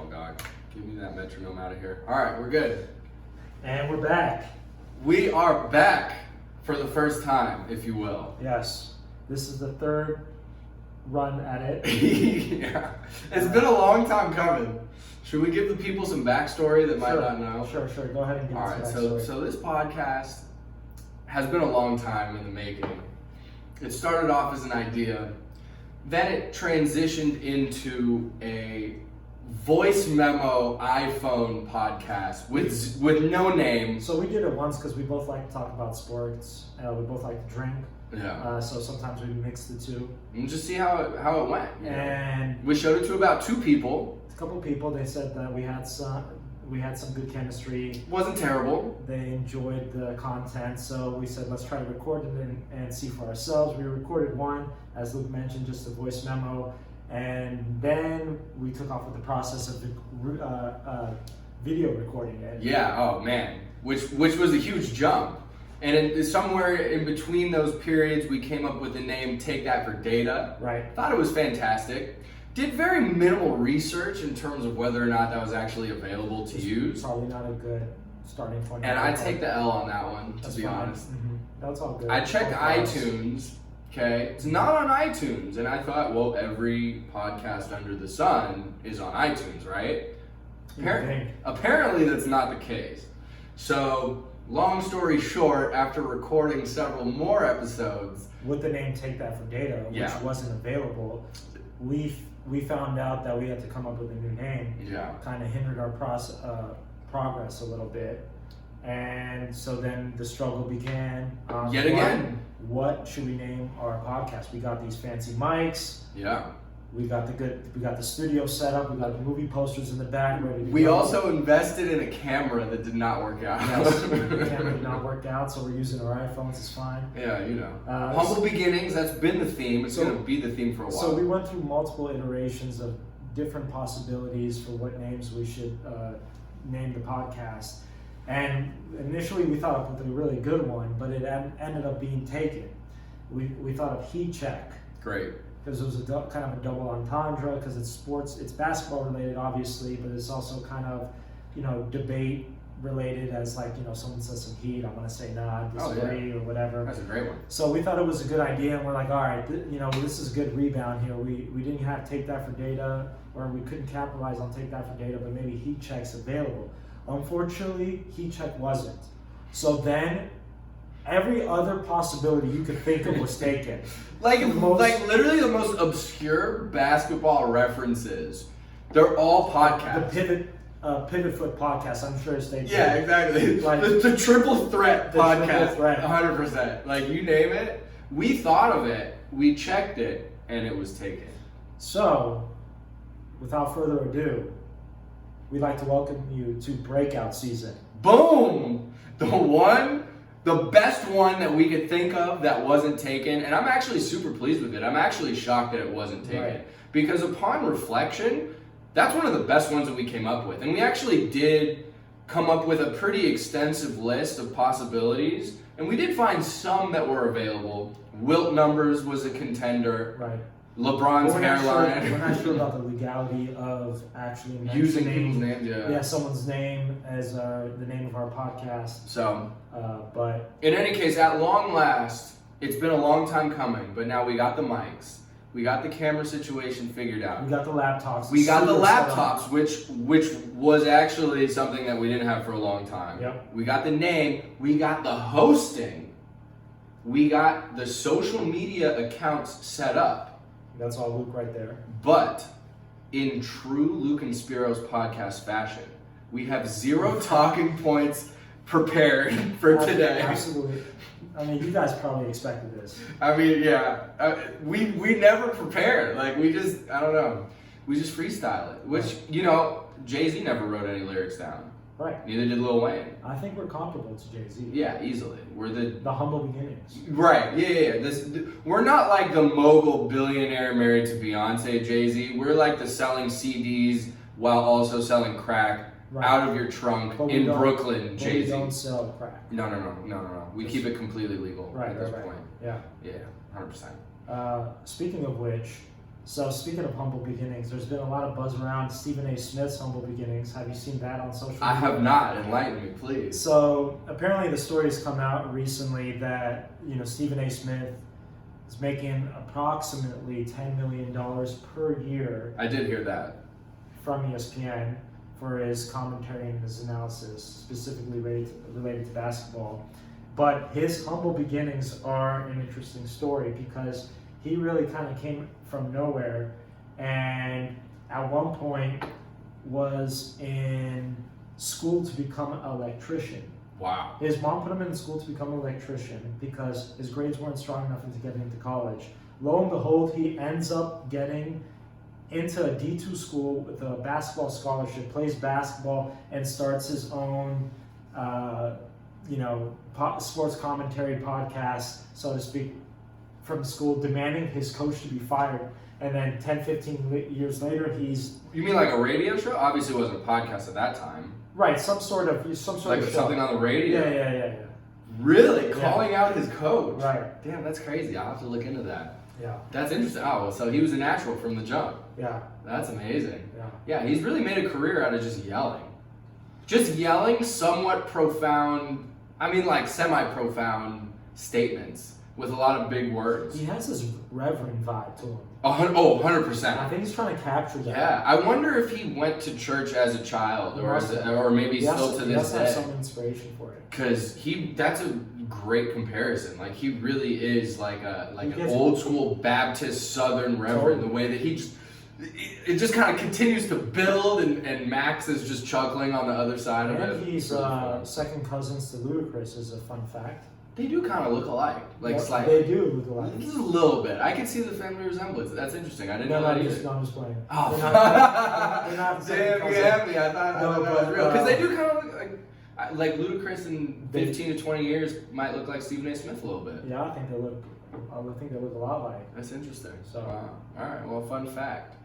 Oh, God. Give me that metronome out of here. All right, we're good. And we're back. We are back for the first time, if you will. Yes. This is the third run at it. Yeah. It's been a long time coming. Should we give the people some backstory that might not know? Sure. Go ahead and give us some backstory. So this podcast has been a long time in the making. It started off as an idea. Then it transitioned into a voice memo iPhone podcast with no name. So we did it once because we both like to talk about sports. We both like to drink. Yeah. So sometimes we mix the two. And just see how it went. And we showed it to about 2 people. A couple people. They said that we had some good chemistry. Wasn't terrible. They enjoyed the content, so we said let's try to record it and see for ourselves. We recorded one, as Luke mentioned, just a voice memo, and then we took off with the process of video recording it. Yeah. Oh man, which was a huge jump. And somewhere in between those periods, we came up with the name Take That for Data. Right. Thought it was fantastic. Did very minimal research in terms of whether or not that was actually available to use. Probably not a good starting point. And I take the L on that one, to be honest. Mm-hmm. That's all good. I checked iTunes, okay? It's not on iTunes. And I thought, well, every podcast under the sun is on iTunes, right? Apparently that's not the case. So, long story short, after recording several more episodes, with the name Take That for Data, which wasn't available, we found out that we had to come up with a new name. Yeah. Kind of hindered our progress a little bit. And so then the struggle began. Yet again. What should we name our podcast? We got these fancy mics. Yeah. We got the studio set up. We got the movie posters in the back ready to We go. also invested in a camera that did not work out. Yes, the camera did not work out, so we're using our iPhones. It's fine. Yeah, you know. Humble beginnings, that's been the theme. It's going to be the theme for a while. So we went through multiple iterations of different possibilities for what names we should name the podcast. And initially we thought up with a really good one, but it ended up being taken. We thought of Heat Check. Great. Because it was kind of a double entendre, because it's sports, it's basketball related, obviously, but it's also kind of, debate related, as like, someone says some heat, I'm going to say nah, disagree, or whatever. That's a great one. So we thought it was a good idea, and we're like, all right, this is a good rebound here. We didn't have Take That for Data, or we couldn't capitalize on Take That for Data, but maybe Heat Check's available. Unfortunately, Heat Check wasn't. So then, every other possibility you could think of was taken. Like literally the most obscure basketball references. They're all podcasts. The Pivot Foot podcast, I'm sure it's taken. Yeah, exactly. Like, the Triple Threat podcast. Triple Threat. 100%. Like, you name it. We thought of it, we checked it, and it was taken. So, without further ado, we'd like to welcome you to Breakout season. Boom! The best one that we could think of that wasn't taken, and I'm actually super pleased with it. I'm actually shocked that it wasn't taken. Right. Because upon reflection, that's one of the best ones that we came up with. And we actually did come up with a pretty extensive list of possibilities, and we did find some that were available. Wilt Numbers was a contender. Right. LeBron's hairline. We're not sure about the legality of actually using people's names. Yeah, someone's name as the name of our podcast. So, but in any case, at long last, it's been a long time coming, but now we got the mics, we got the camera situation figured out. We got the laptops. We got the laptops, which was actually something that we didn't have for a long time. Yep. We got the name. We got the hosting. We got the social media accounts set up. That's all Luke right there. But in true Luke and Spiros podcast fashion, we have 0 talking points prepared for today. Absolutely. I mean, you guys probably expected this. I mean, yeah. We never prepared. Like, we just freestyle it. Which, Jay-Z never wrote any lyrics down. Right. Neither did Lil Wayne. I think we're comparable to Jay-Z. Yeah, easily. We're the humble beginnings. Right. Yeah. We're not like the mogul billionaire married to Beyonce, Jay-Z. We're like the selling CDs while also selling crack out of your trunk in Brooklyn, Jay-Z. We don't sell crack. No. We keep it completely legal at this point. Yeah. Yeah, 100%. Speaking of which, So speaking of humble beginnings, there's been a lot of buzz around Stephen A. Smith's humble beginnings. Have you seen that on social media? I have not. Enlighten me, please. So apparently the story has come out recently that, Stephen A. Smith is making approximately $10 million per year. I did hear that. From ESPN for his commentary and his analysis, specifically related to basketball. But his humble beginnings are an interesting story because he really kind of came from nowhere, and at one point was in school to become an electrician. Wow. His mom put him in school to become an electrician because his grades weren't strong enough to get into college. Lo and behold, he ends up getting into a D2 school with a basketball scholarship, plays basketball, and starts his own, sports commentary podcast, so to speak, from school, demanding his coach to be fired. And then 10, 15 years later, he's... You mean like a radio show? Obviously it wasn't a podcast at that time. Right, some sort of like show. Something on the radio? Yeah. Really? Calling out his coach? Right. Damn, that's crazy. I'll have to look into that. Yeah. That's interesting. Oh, so he was a natural from the jump. Yeah. That's amazing. Yeah. Yeah, he's really made a career out of just yelling. Just yelling somewhat profound, semi-profound statements with a lot of big words. He has this reverend vibe to him. 100%. I think he's trying to capture that. Yeah, I wonder if he went to church as a child or maybe still to this day. He has some inspiration for it. Because that's a great comparison. Like, he really is like an old school Baptist Southern reverend. Totally. The way that it just kind of continues to build, and Max is just chuckling on the other side of it. And he's second cousins to Ludacris, is a fun fact. They do kind of look alike, slightly. They do look alike. Just a little bit. I can see the family resemblance. That's interesting. I didn't know that either. I'm just playing. Oh, they're not damn, you had me. I thought that was real. Because they do kind of look like Ludacris in 15 to 20 years might look like Stephen A. Smith a little bit. Yeah, I think they look a lot like. That's interesting. So, wow. All right. Well, fun fact.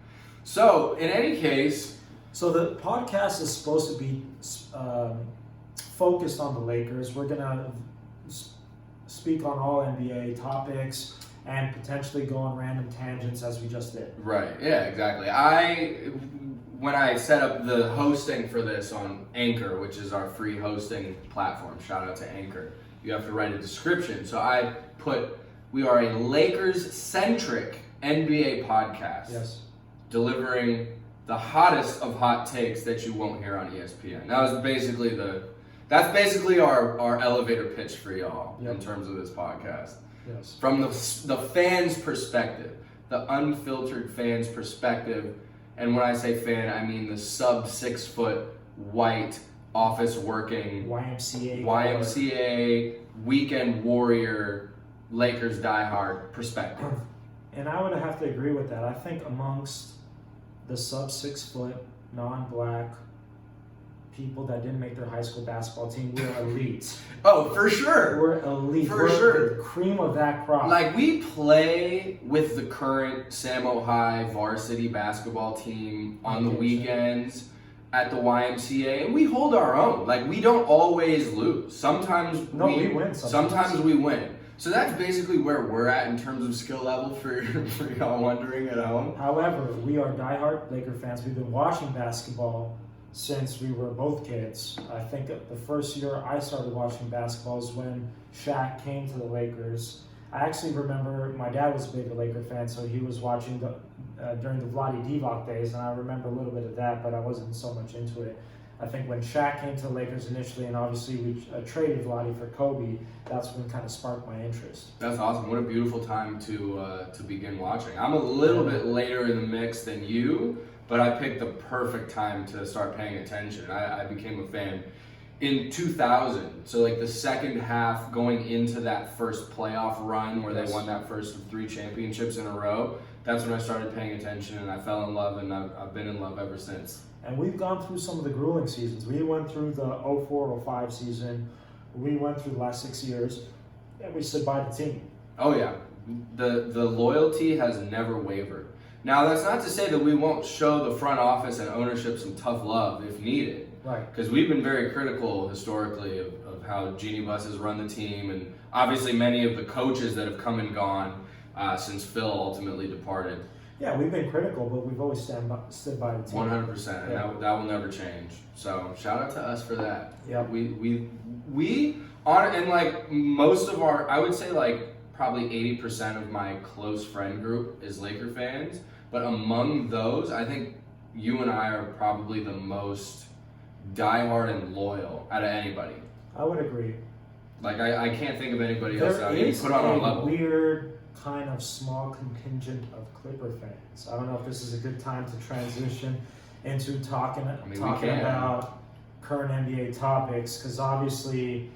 So, in any case, so the podcast is supposed to be focused on the Lakers. We're gonna speak on all NBA topics and potentially go on random tangents as we just did. Right. Yeah. Exactly. When I set up the hosting for this on Anchor, which is our free hosting platform, shout out to Anchor, you have to write a description. So I put, we are a Lakers-centric NBA podcast. Yes. Delivering the hottest of hot takes that you won't hear on ESPN. That's basically our elevator pitch for y'all in terms of this podcast. Yes. From the fans' perspective, the unfiltered fans' perspective. And when I say fan, I mean the sub 6 foot white office working YMCA weekend warrior Lakers diehard perspective. And I would have to agree with that. I think amongst the sub 6 foot non-black people that didn't make their high school basketball team, we're elite. Oh, for sure. We're elite. We're sure. The cream of that crop. Like, we play with the current Samo High varsity basketball team on the weekends at the YMCA, and we hold our own. Like, we don't always lose. Sometimes we win. Sometimes we win. So that's basically where we're at in terms of skill level for y'all wondering at home. However, we are diehard Laker fans. We've been watching basketball since we were both kids. I think the first year I started watching basketball is when Shaq came to the Lakers. I actually remember my dad was a big Laker fan, so he was watching during the Vlade Divac days, and I remember a little bit of that, but I wasn't so much into it. I think when Shaq came to the Lakers initially, and obviously we traded Vlade for Kobe, that's when kind of sparked my interest. That's awesome. What a beautiful time to begin watching. I'm a little bit later in the mix than you, but I picked the perfect time to start paying attention. I became a fan in 2000, so like the second half going into that first playoff run where they won that first of 3 championships in a row. That's when I started paying attention, and I fell in love, and I've been in love ever since. And we've gone through some of the grueling seasons. We went through the 04-05 season. We went through the last 6 years, and we stood by the team. Oh yeah, the loyalty has never wavered. Now that's not to say that we won't show the front office and ownership some tough love if needed. Right. Because we've been very critical historically of how Genie Bus has run the team, and obviously many of the coaches that have come and gone since Phil ultimately departed. Yeah, we've been critical, but we've always stood by the team. 100%, and that will never change. So shout out to us for that. Yeah. We on and like most of our, I would say like probably 80% of my close friend group is Laker fans, but among those, I think you and I are probably the most diehard and loyal out of anybody. I would agree. Like I can't think of anybody else that you put on our level. There is a weird kind of small contingent of Clipper fans. I don't know if this is a good time to transition into talking about current NBA topics, because obviously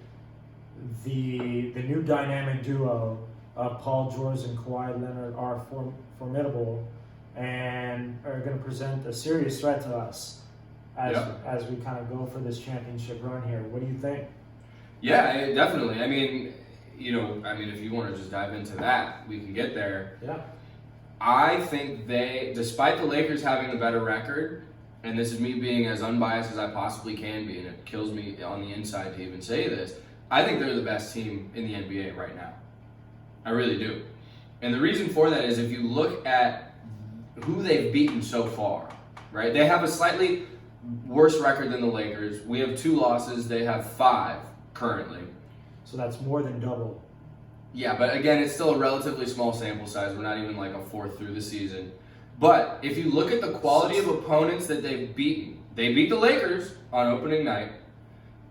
the new dynamic duo of Paul George and Kawhi Leonard are formidable and are going to present a serious threat to us as we kind of go for this championship run here. What do you think? Yeah, definitely. I mean, if you want to just dive into that, we can get there. Yeah. I think despite the Lakers having the better record, and this is me being as unbiased as I possibly can be, and it kills me on the inside to even say this, I think they're the best team in the NBA right now. I really do. And the reason for that is if you look at who they've beaten so far, right? They have a slightly worse record than the Lakers. We have 2 losses. They have 5 currently. So that's more than double. Yeah, but again, it's still a relatively small sample size. We're not even like a fourth through the season. But if you look at the quality of opponents that they've beaten, they beat the Lakers on opening night.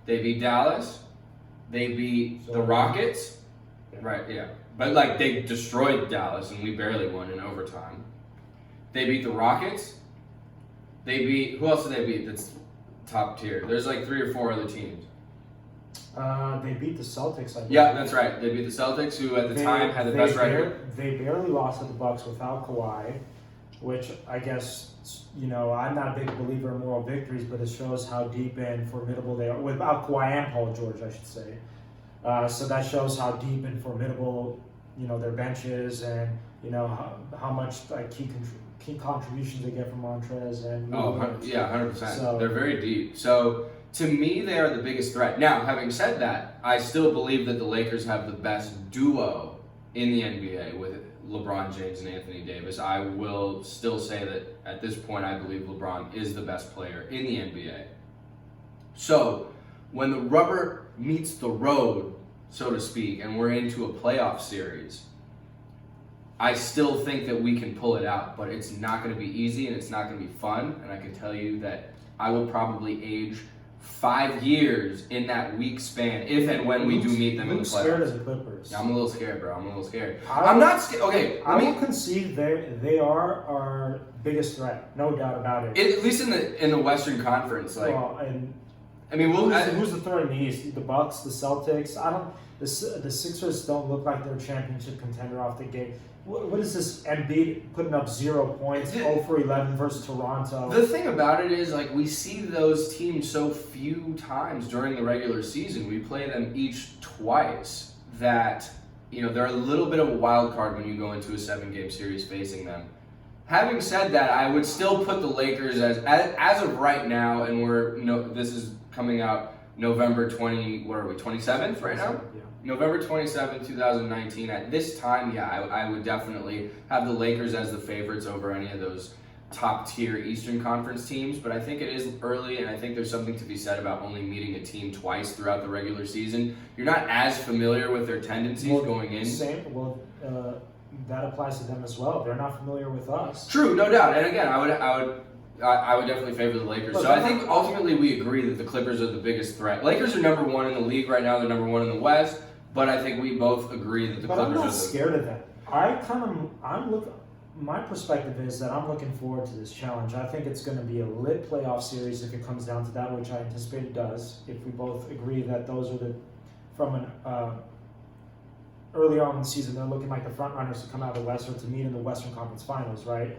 They beat Dallas. They beat the Rockets. Right, yeah. But like they destroyed Dallas and we barely won in overtime. They beat the Rockets. Who else did they beat that's top tier? There's like 3 or 4 other teams. They beat the Celtics, I believe. Yeah, that's right. They beat the Celtics, who at the time had the best record. They barely lost to the Bucks without Kawhi, which I guess, I'm not a big believer in moral victories, but it shows how deep and formidable they are. Without Kawhi and Paul George, I should say. So that shows how deep and formidable, their bench is, and, how much like key contributions they get from Montrez and... 100%. So, they're very deep. So... to me, they are the biggest threat. Now, having said that, I still believe that the Lakers have the best duo in the NBA with LeBron James and Anthony Davis. I will still say that at this point, I believe LeBron is the best player in the NBA. So, when the rubber meets the road, so to speak, and we're into a playoff series, I still think that we can pull it out, but it's not going to be easy and it's not going to be fun. And I can tell you that I will probably age 5 years in that week span, if and when we do meet them in the playoffs. Scared as the Clippers. Yeah, I'm a little scared, bro. I'm a little scared. I'm not scared. Okay, I will concede they are our biggest threat, no doubt about it. At least in the Western Conference, like. Well, and I mean, who's the threat in the East? The Bucks, the Celtics. The Sixers don't look like they're a championship contender off the gate. What is this Embiid putting up 0 points, 0 for 11 versus Toronto? The thing about it is, like, we see those teams so few times during the regular season. We play them each twice that, they're a little bit of a wild card when you go into a 7-game series facing them. Having said that, I would still put the Lakers as of right now, and this is coming out November 27th right now? Yeah. November 27th, 2019. At this time, I would definitely have the Lakers as the favorites over any of those top-tier Eastern Conference teams. But I think it is early, and I think there's something to be said about only meeting a team twice throughout the regular season. You're not as familiar with their tendencies going in. That applies to them as well. They're not familiar with us. True, no doubt. And again, I would definitely favor the Lakers. So I think ultimately we agree that the Clippers are the biggest threat. Lakers are number 1 in the league right now. They're number 1 in the West. But I think we both agree that the Clippers are I'm not scared of them. My perspective is that I'm looking forward to this challenge. I think it's going to be a lit playoff series if it comes down to that, which I anticipate it does. If we both agree that those are early on in the season, they're looking like the front runners to come out of the West or to meet in the Western Conference Finals, right?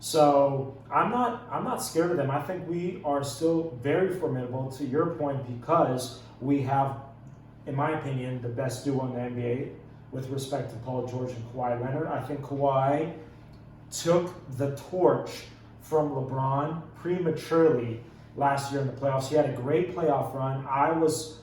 So I'm not scared of them. I think we are still very formidable, to your point, because we have, in my opinion, the best duo in the NBA with respect to Paul George and Kawhi Leonard. I think Kawhi took the torch from LeBron prematurely last year in the playoffs. He had a great playoff run. I was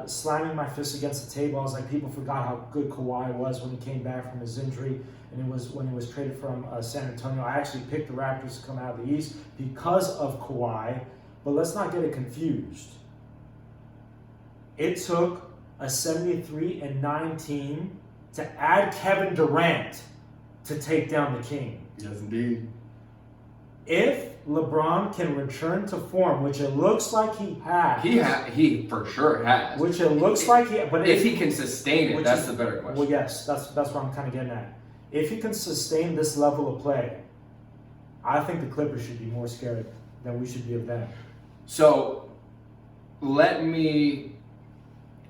slamming my fist against the table. I was like, people forgot how good Kawhi was when he came back from his injury, and it was when he was traded from San Antonio. I actually picked the Raptors to come out of the East because of Kawhi, but let's not get it confused. It took a 73-9 team to add Kevin Durant to take down the King. Yes, indeed. If LeBron can return to form, which it looks like he has. He for sure has. Which it looks like he, but if he can sustain it, that's the better question. Well, yes, that's what I'm kind of getting at. If he can sustain this level of play, I think the Clippers should be more scared than we should be of them. So, let me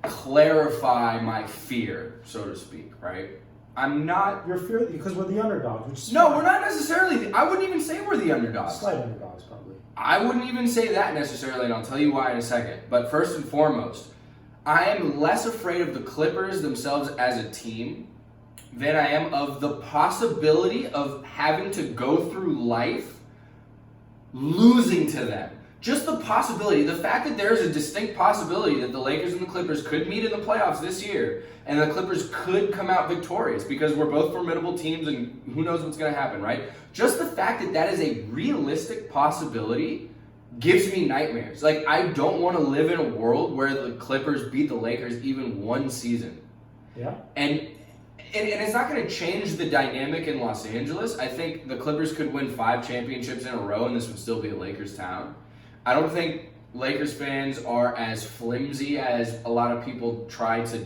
clarify my fear, so to speak, right? I'm not... Your fear, because we're the underdogs. Which is no, we're not necessarily... I wouldn't even say we're the underdogs. Slight underdogs, probably. I wouldn't even say that necessarily, and I'll tell you why in a second. But first and foremost, I am less afraid of the Clippers themselves as a team than I am of the possibility of having to go through life losing to them. Just the possibility, the fact that there's a distinct possibility that the Lakers and the Clippers could meet in the playoffs this year, and the Clippers could come out victorious because we're both formidable teams and who knows what's going to happen, right? Just the fact that that is a realistic possibility gives me nightmares. Like, I don't want to live in a world where the Clippers beat the Lakers even one season. Yeah. And it's not going to change the dynamic in Los Angeles. I think the Clippers could win 5 championships in a row and this would still be a Lakers town. I don't think Lakers fans are as flimsy as a lot of people try to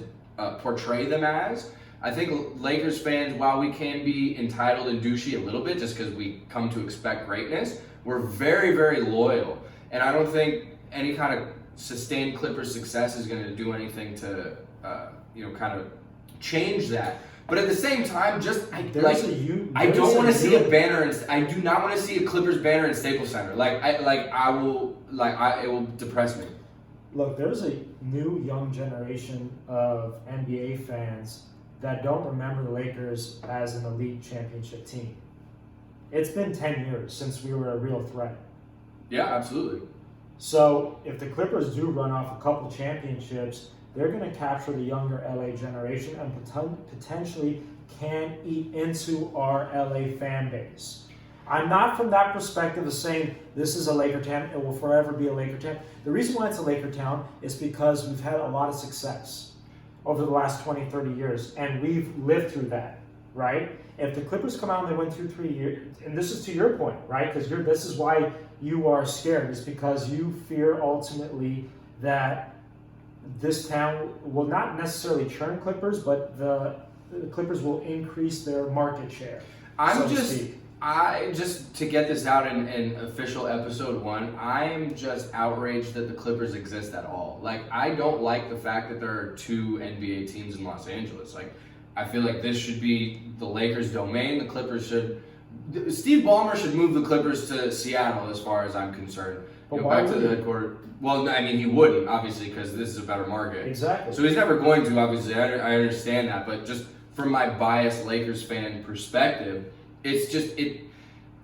portray them as. I think Lakers fans, while we can be entitled and douchey a little bit just because we come to expect greatness, we're very, very loyal. And I don't think any kind of sustained Clippers success is going to do anything to, kind of change that. But at the same time, I don't want to see a banner. I do not want to see a Clippers banner in Staples Center. It will depress me. Look, there's a new young generation of NBA fans that don't remember the Lakers as an elite championship team. It's been 10 years since we were a real threat. Yeah, absolutely. So if the Clippers do run off a couple championships, they're going to capture the younger LA generation and potentially can eat into our LA fan base. I'm not from that perspective of saying this is a Laker town, it will forever be a Laker town. The reason why it's a Laker town is because we've had a lot of success over the last 20, 30 years, and we've lived through that, right? If the Clippers come out and they win 2-3 years, and this is to your point, right? Because this is why you are scared, is because you fear ultimately that this town will not necessarily churn Clippers, but the Clippers will increase their market share. Just to get this out in official episode 1, I'm just outraged that the Clippers exist at all. Like, I don't like the fact that there are 2 NBA teams in Los Angeles. Like, I feel like this should be the Lakers' domain. The Clippers Steve Ballmer should move the Clippers to Seattle, as far as I'm concerned. Go back to the headquarters. Well, I mean, he wouldn't, obviously, because this is a better market. Exactly. So he's never going to, obviously. I understand that. But just from my biased Lakers fan perspective,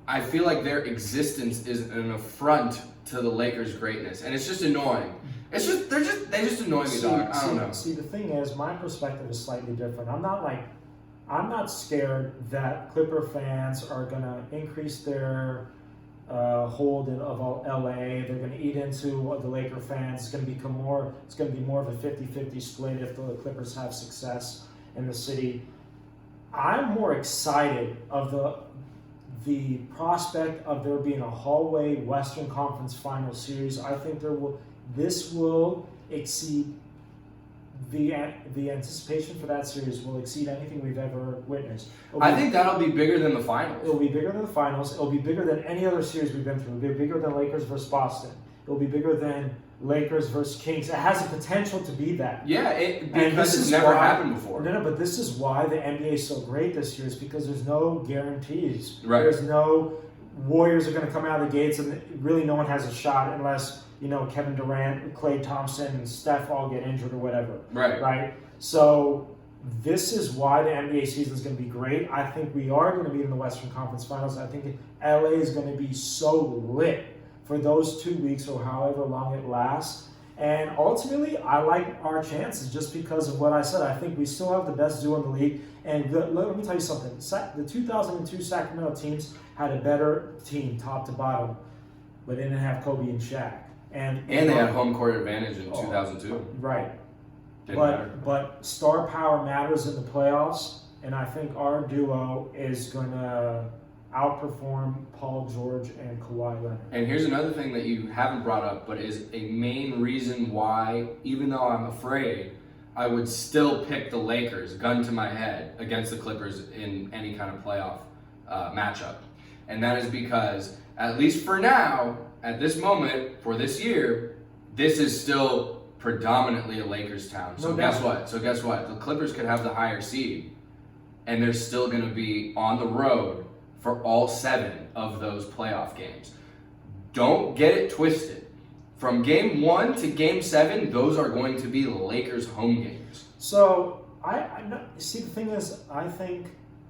I feel like their existence is an affront to the Lakers' greatness. And it's just annoying. They just annoy me, dog. I don't know. See, the thing is, my perspective is slightly different. I'm not scared that Clipper fans are going to increase their hold of LA. They're going to eat into the Laker fans. It's going to become more. It's going to be more of a 50-50 split if the Clippers have success in the city. I'm more excited of the prospect of there being a hallway Western Conference Final Series. I think this will exceed the anticipation for that series will exceed anything we've ever witnessed. I think that'll be bigger than the finals. It'll be bigger than the finals. It'll be bigger than any other series we've been through. It'll be bigger than Lakers versus Boston. It'll be bigger than Lakers versus Kings. It has the potential to be that. Yeah, because it's never happened before. No, but this is why the NBA is so great this year, is because there's no guarantees. Right. There's no Warriors are going to come out of the gates and really no one has a shot unless, Kevin Durant, Klay Thompson, and Steph all get injured or whatever. Right? So this is why the NBA season is going to be great. I think we are going to be in the Western Conference Finals. I think LA is going to be so lit for those 2 weeks or however long it lasts. And ultimately, I like our chances just because of what I said. I think we still have the best duo in the league. And let me tell you something. The 2002 Sacramento teams had a better team, top to bottom, but they didn't have Kobe and Shaq. And they had home court advantage in 2002. Right. Didn't matter. But star power matters in the playoffs, and I think our duo is going to outperform Paul George and Kawhi Leonard. And here's another thing that you haven't brought up, but is a main reason why, even though I'm afraid, I would still pick the Lakers, gun to my head, against the Clippers in any kind of playoff matchup. And that is because, at least for now, at this moment, for this year, this is still predominantly a Lakers town. So guess what? The Clippers could have the higher seed, and they're still going to be on the road for all 7 of those playoff games. Don't get it twisted. From game 1 to game 7, those are going to be Lakers home games. So I see. The thing is, I think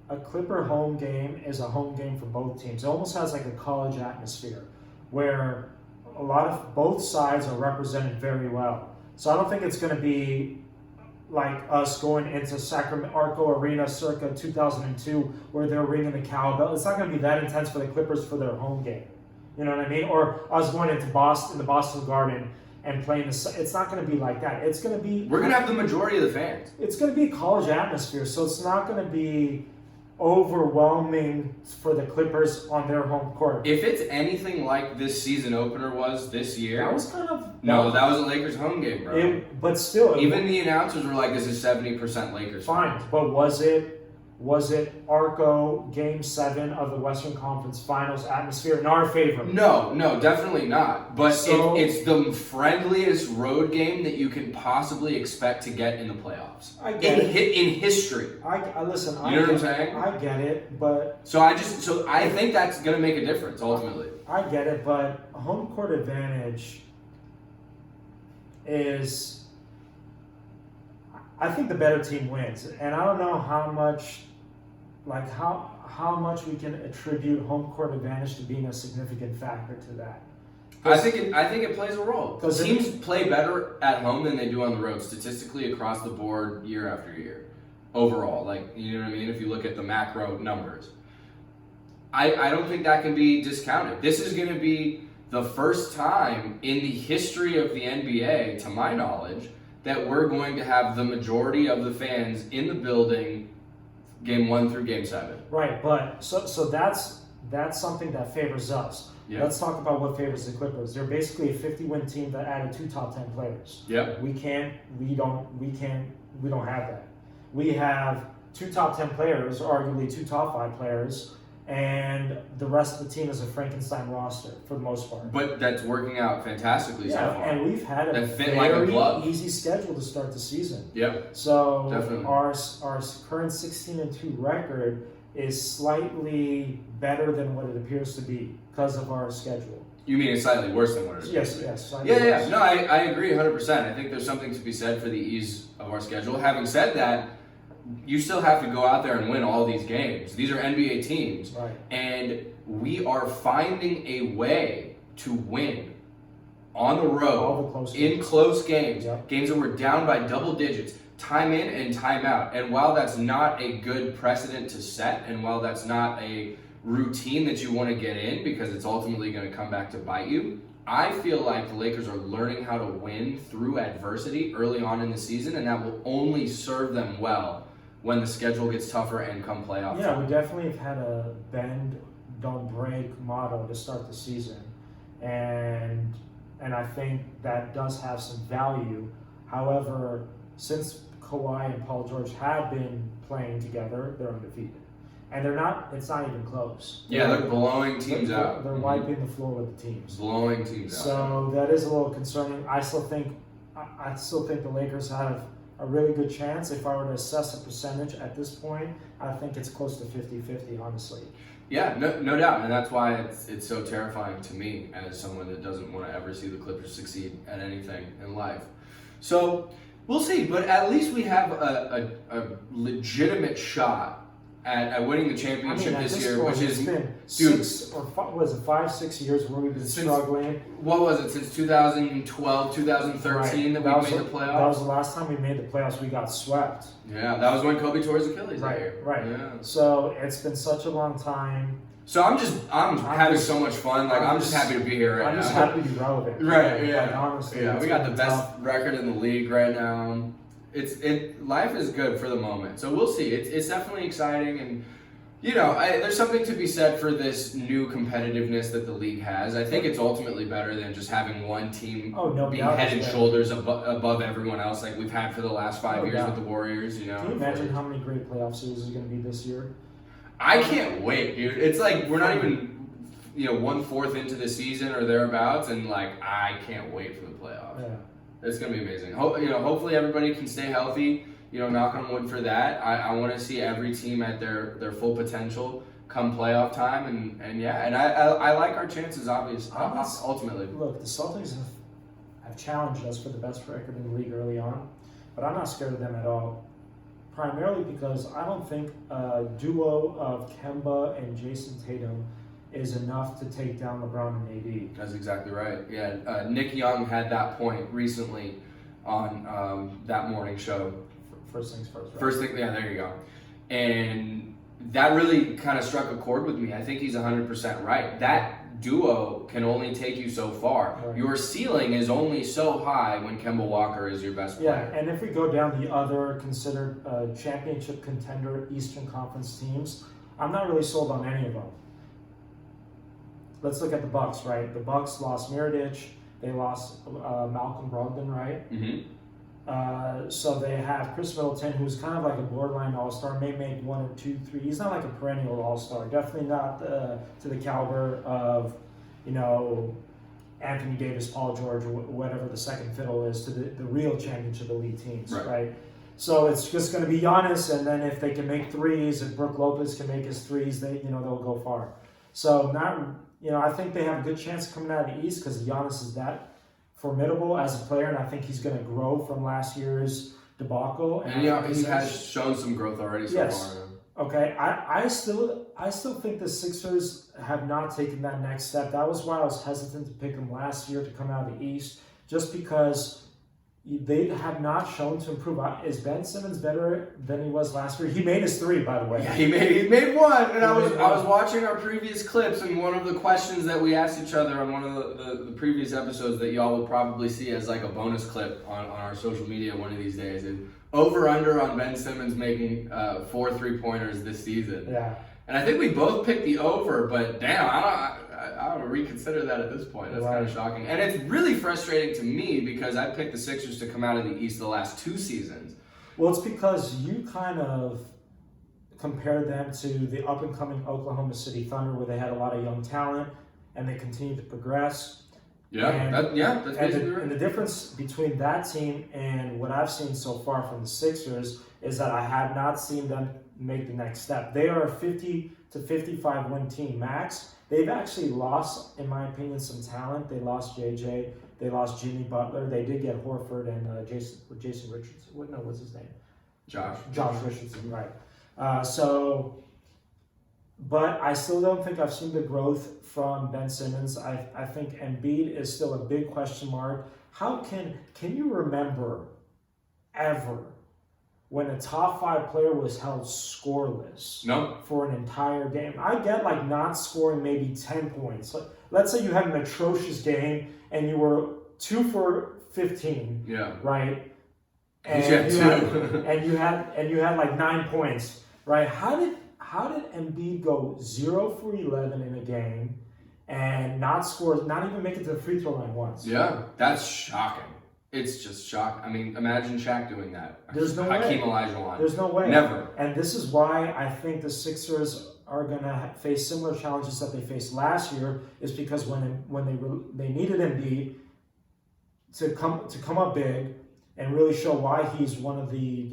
a Clipper home game is a home game for both teams. It almost has like a college atmosphere, where a lot of both sides are represented very well. So I don't think it's going to be like us going into Sacramento Arco Arena circa 2002, where they're ringing the cowbell. It's not going to be that intense for the Clippers for their home game. You know what I mean? Or us going into Boston, the Boston Garden, and playing it's not going to be like that. It's going to be... We're going to have the majority of the fans. It's going to be a college atmosphere, so it's not going to be overwhelming for the Clippers on their home court. If it's anything like this season opener was this year... That was kind of... No, that was a Lakers home game, bro. But still... Even the announcers were like, this is 70% Lakers. Fine, but was it Arco Game 7 of the Western Conference Finals atmosphere in our favor? No, definitely not. But it's the friendliest road game that you can possibly expect to get in the playoffs. I get it. In history. I listen. You know what I'm saying? I get it, but so I think that's going to make a difference ultimately. I get it, but home court advantage is. I think the better team wins, and I don't know how much we can attribute home court advantage to being a significant factor to that. I think it plays a role. Because teams play better at home than they do on the road, statistically across the board, year after year. Overall, you know what I mean? If you look at the macro numbers, I don't think that can be discounted. This is going to be the first time in the history of the NBA, to my knowledge, that we're going to have the majority of the fans in the building game 1 through game 7. Right, but so that's something that favors us. Yeah. Let's talk about what favors the Clippers. They're basically a 50-win team that added 2 top 10 players. Yeah. We don't have that. We have 2 top 10 players, arguably 2 top 5 players, and the rest of the team is a Frankenstein roster for the most part. But that's working out fantastically so far. And we've had a very easy schedule to start the season. Yep. So definitely. Our current 16-2 record is slightly better than what it appears to be because of our schedule. You mean it's slightly worse than what it is? Yes. Yeah. No, I agree 100%. I think there's something to be said for the ease of our schedule. Having said that, you still have to go out there and win all these games. These are NBA teams. Right. And we are finding a way to win on the road in close games. Yep. Games that were down by double digits, time in and time out. And while that's not a good precedent to set, and while that's not a routine that you want to get in because it's ultimately going to come back to bite you, I feel like the Lakers are learning how to win through adversity early on in the season, and that will only serve them well when the schedule gets tougher and come playoff time. We definitely have had a bend, don't break motto to start the season. And I think that does have some value. However, since Kawhi and Paul George have been playing together, they're undefeated. And it's not even close. Yeah, they're blowing teams out. They're wiping the floor with the teams. Blowing teams out. So that is a little concerning. I still think the Lakers have a really good chance. If I were to assess a percentage at this point, I think it's close to 50-50, honestly. Yeah, no doubt. And that's why it's so terrifying to me as someone that doesn't want to ever see the Clippers succeed at anything in life. So we'll see. But at least we have a legitimate shot at winning the championship this year, point, which is been dude, 5-6 years where we've been struggling. What was it, since 2012, 2013 that we made the playoffs? That was the last time we made the playoffs. We got swept. Yeah, that was when Kobe tore his Achilles that year. Right. Yeah. So it's been such a long time. So I'm having so much fun. Like I'm just happy to be here right now. I'm just happy to be relevant. Right. Yeah. Like, honestly. Yeah. We got the best record in the league right now. Life is good for the moment. So we'll see. It's definitely exciting, and there's something to be said for this new competitiveness that the league has. I think it's ultimately better than just having one team be head and shoulders above everyone else, like we've had for the last 5 years with the Warriors. Can you imagine how many great playoff series is going to be this year? I can't wait, dude. It's like we're not even 1/4 into the season or thereabouts, and like I can't wait for the playoffs. Yeah. It's gonna be amazing. Hopefully everybody can stay healthy. Knock on wood for that. I want to see every team at their full potential come playoff time, and I like our chances. Obviously, ultimately. Look, the Celtics have challenged us for the best record in the league early on, but I'm not scared of them at all. Primarily because I don't think a duo of Kemba and Jason Tatum is enough to take down LeBron and AD. That's exactly right. Yeah, Nick Young had that point recently on that morning show. First things first. Right? First thing, yeah, there you go. And that really kind of struck a chord with me. I think he's 100% right. That duo can only take you so far. Right. Your ceiling is only so high when Kemba Walker is your best player. Yeah, and if we go down the other considered championship contender Eastern Conference teams, I'm not really sold on any of them. Let's look at the Bucks, right? The Bucks lost Mirotic. They lost Malcolm Brogdon, right? Mm-hmm. So they have Chris Middleton, who's kind of like a borderline all-star, may make 1 or 2, 3. He's not like a perennial all-star. Definitely not to the caliber of, Anthony Davis, Paul George, or whatever the second fiddle is to the real championship elite teams, right? So it's just going to be Giannis, and then if they can make threes, if Brook Lopez can make his threes, they'll go far. So I think they have a good chance of coming out of the East because Giannis is that formidable as a player, and I think he's going to grow from last year's debacle. And he has shown some growth already so far. Okay, I still think the Sixers have not taken that next step. That was why I was hesitant to pick them last year to come out of the East, just because they have not shown to improve. Is Ben Simmons better than he was last year? He made his 3, by the way. Yeah, he made one. And I was watching our previous clips, and one of the questions that we asked each other on one of the previous episodes that y'all will probably see as like a bonus clip on our social media one of these days is over/under on Ben Simmons making 4 3-pointers this season. Yeah. And I think we both picked the over, but damn, I don't reconsider that at this point. That's kind of shocking. And it's really frustrating to me because I picked the Sixers to come out of the East the last 2 seasons. Well, it's because you kind of compare them to the up-and-coming Oklahoma City Thunder, where they had a lot of young talent and they continued to progress. Yeah, that's basically right. And the difference between that team and what I've seen so far from the Sixers is that I have not seen them make the next step. They are a 50 to 55 win team max. They've actually lost, in my opinion, some talent. They lost JJ. They lost Jimmy Butler. They did get Horford and Jason Richardson. What's his name? Josh Richardson, right. But I still don't think I've seen the growth from Ben Simmons. I think Embiid is still a big question mark. How can you remember ever when a top 5 player was held scoreless for an entire game? I get like not scoring maybe 10 points. Let's say you had an atrocious game and you were 2 for 15. Yeah. Right? And you had like 9 points. Right? How did Embiid go 0 for 11 in a game and not even make it to the free throw line once? Yeah, that's shocking. It's just shocking. I mean, imagine Shaq doing that. There's no Hakeem way. Olajuwon. There's no way. Never. And this is why I think the Sixers are going to face similar challenges that they faced last year, is because when they needed Embiid to come up big and really show why he's one of the,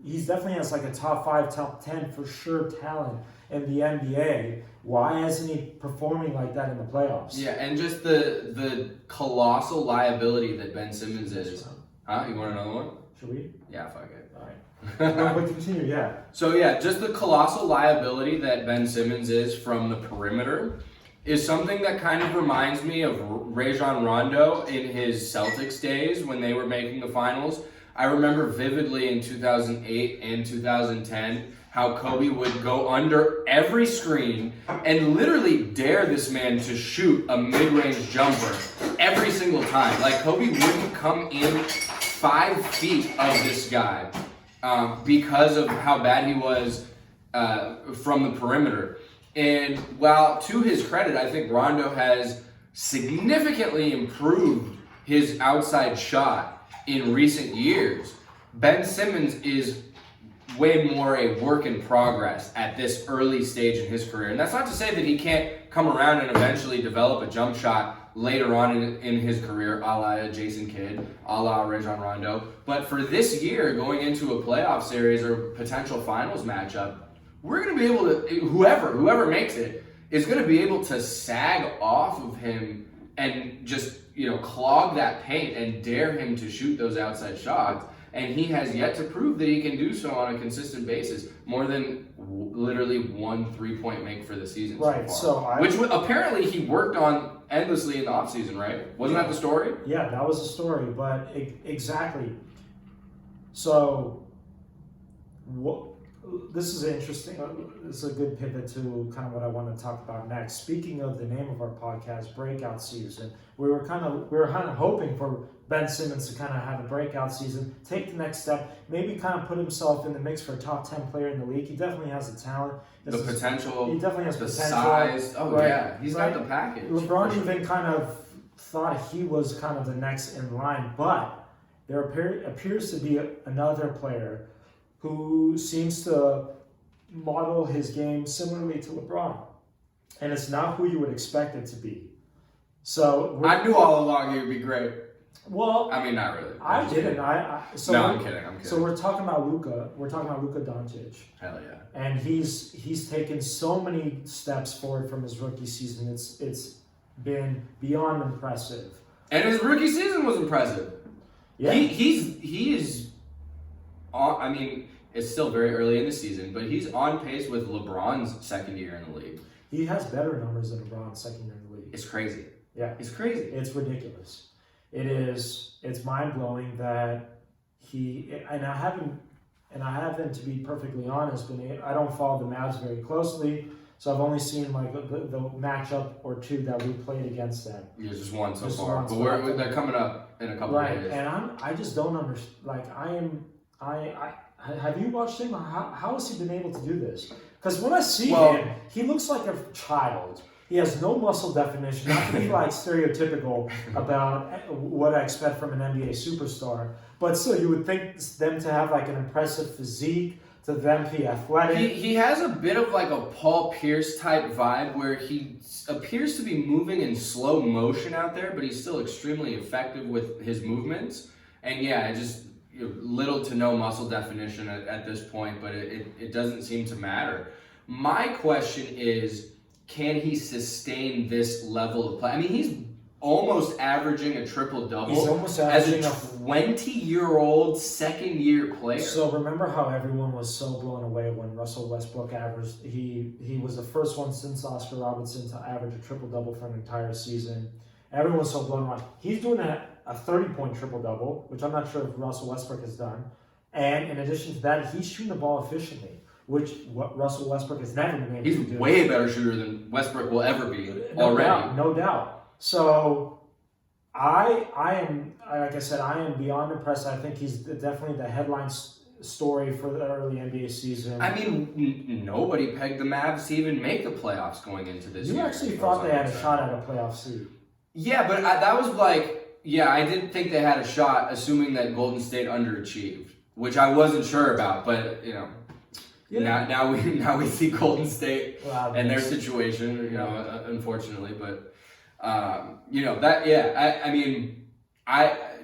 he's definitely has like a top 5, top 10 for sure talent in the NBA. Why isn't he performing like that in the playoffs? Yeah, and just the colossal liability that Ben Simmons is. Huh? You want another one? Should we? Yeah, fuck it. All right. But continue, yeah. So yeah, just the colossal liability that Ben Simmons is from the perimeter is something that kind of reminds me of Rajon Rondo in his Celtics days when they were making the finals. I remember vividly in 2008 and 2010 how Kobe would go under every screen and literally dare this man to shoot a mid-range jumper every single time. Like, Kobe wouldn't come in 5 feet of this guy because of how bad he was from the perimeter. And while, to his credit, I think Rondo has significantly improved his outside shot in recent years, Ben Simmons is way more a work in progress at this early stage in his career. And that's not to say that he can't come around and eventually develop a jump shot later on in his career, a la Jason Kidd, a la Rajon Rondo. But for this year, going into a playoff series or potential finals matchup, we're going to be able to, whoever makes it, is going to be able to sag off of him and just, clog that paint and dare him to shoot those outside shots. And he has yet to prove that he can do so on a consistent basis, more than literally 1 3-point make for the season right, so far. Which apparently he worked on endlessly in the offseason, right? Wasn't that the story? Yeah, that was the story, but exactly. So, this is interesting. This is a good pivot to kind of what I want to talk about next. Speaking of the name of our podcast, Breakout Season, we were kind of hoping for Ben Simmons to kind of have a breakout season, take the next step, maybe kind of put himself in the mix for a top 10 player in the league. He definitely has the talent. The potential. He definitely has the potential. Size. Oh, right, yeah. He's got the package. LeBron even kind of thought he was kind of the next in line, but there appears to be another player who seems to model his game similarly to LeBron. And it's not who you would expect it to be. So I knew all along he would be great. Well, I mean, not really. I didn't. No, I'm kidding. So we're talking about Luka. We're talking about Luka Doncic. Hell yeah. And he's taken so many steps forward from his rookie season. It's been beyond impressive. And his rookie season was impressive. Yeah. He is. I mean, it's still very early in the season, but he's on pace with LeBron's second year in the league. He has better numbers than LeBron's second year in the league. It's crazy. Yeah. It's crazy. It's ridiculous. It's mind-blowing that I haven't, to be perfectly honest, I don't follow the Mavs very closely, so I've only seen like the matchup or two that we played against them. Yeah, just one so far. But they're coming up in a couple of days. Right, and I just don't understand. Like, have you watched him? How has he been able to do this? Because when I see him, he looks like a child. He has no muscle definition, not to be like stereotypical about what I expect from an NBA superstar. But still, you would think them to have like an impressive physique, to them be athletic. He has a bit of like a Paul Pierce type vibe where he appears to be moving in slow motion out there, but he's still extremely effective with his movements. And yeah, just little to no muscle definition at this point, but it doesn't seem to matter. My question is, can he sustain this level of play? I mean, he's almost averaging a triple-double. He's almost averaging as a 20-year-old second-year player. So remember how everyone was so blown away when Russell Westbrook averaged, he was the first one since Oscar Robertson to average a triple-double for an entire season. Everyone was so blown away. He's doing a 30-point triple-double, which I'm not sure if Russell Westbrook has done. And in addition to that, he's shooting the ball efficiently, which what Russell Westbrook has never been able to do. He's way better shooter than Westbrook will ever be already. No doubt. So I am, like I said, I am beyond impressed. I think he's definitely the headline story for the early NBA season. I mean, nobody pegged the Mavs to even make the playoffs going into this year. You actually thought they had a shot at a playoff seed. Yeah, but that was like, I didn't think they had a shot, assuming that Golden State underachieved, which I wasn't sure about, but, now we see Golden State and their situation, unfortunately, but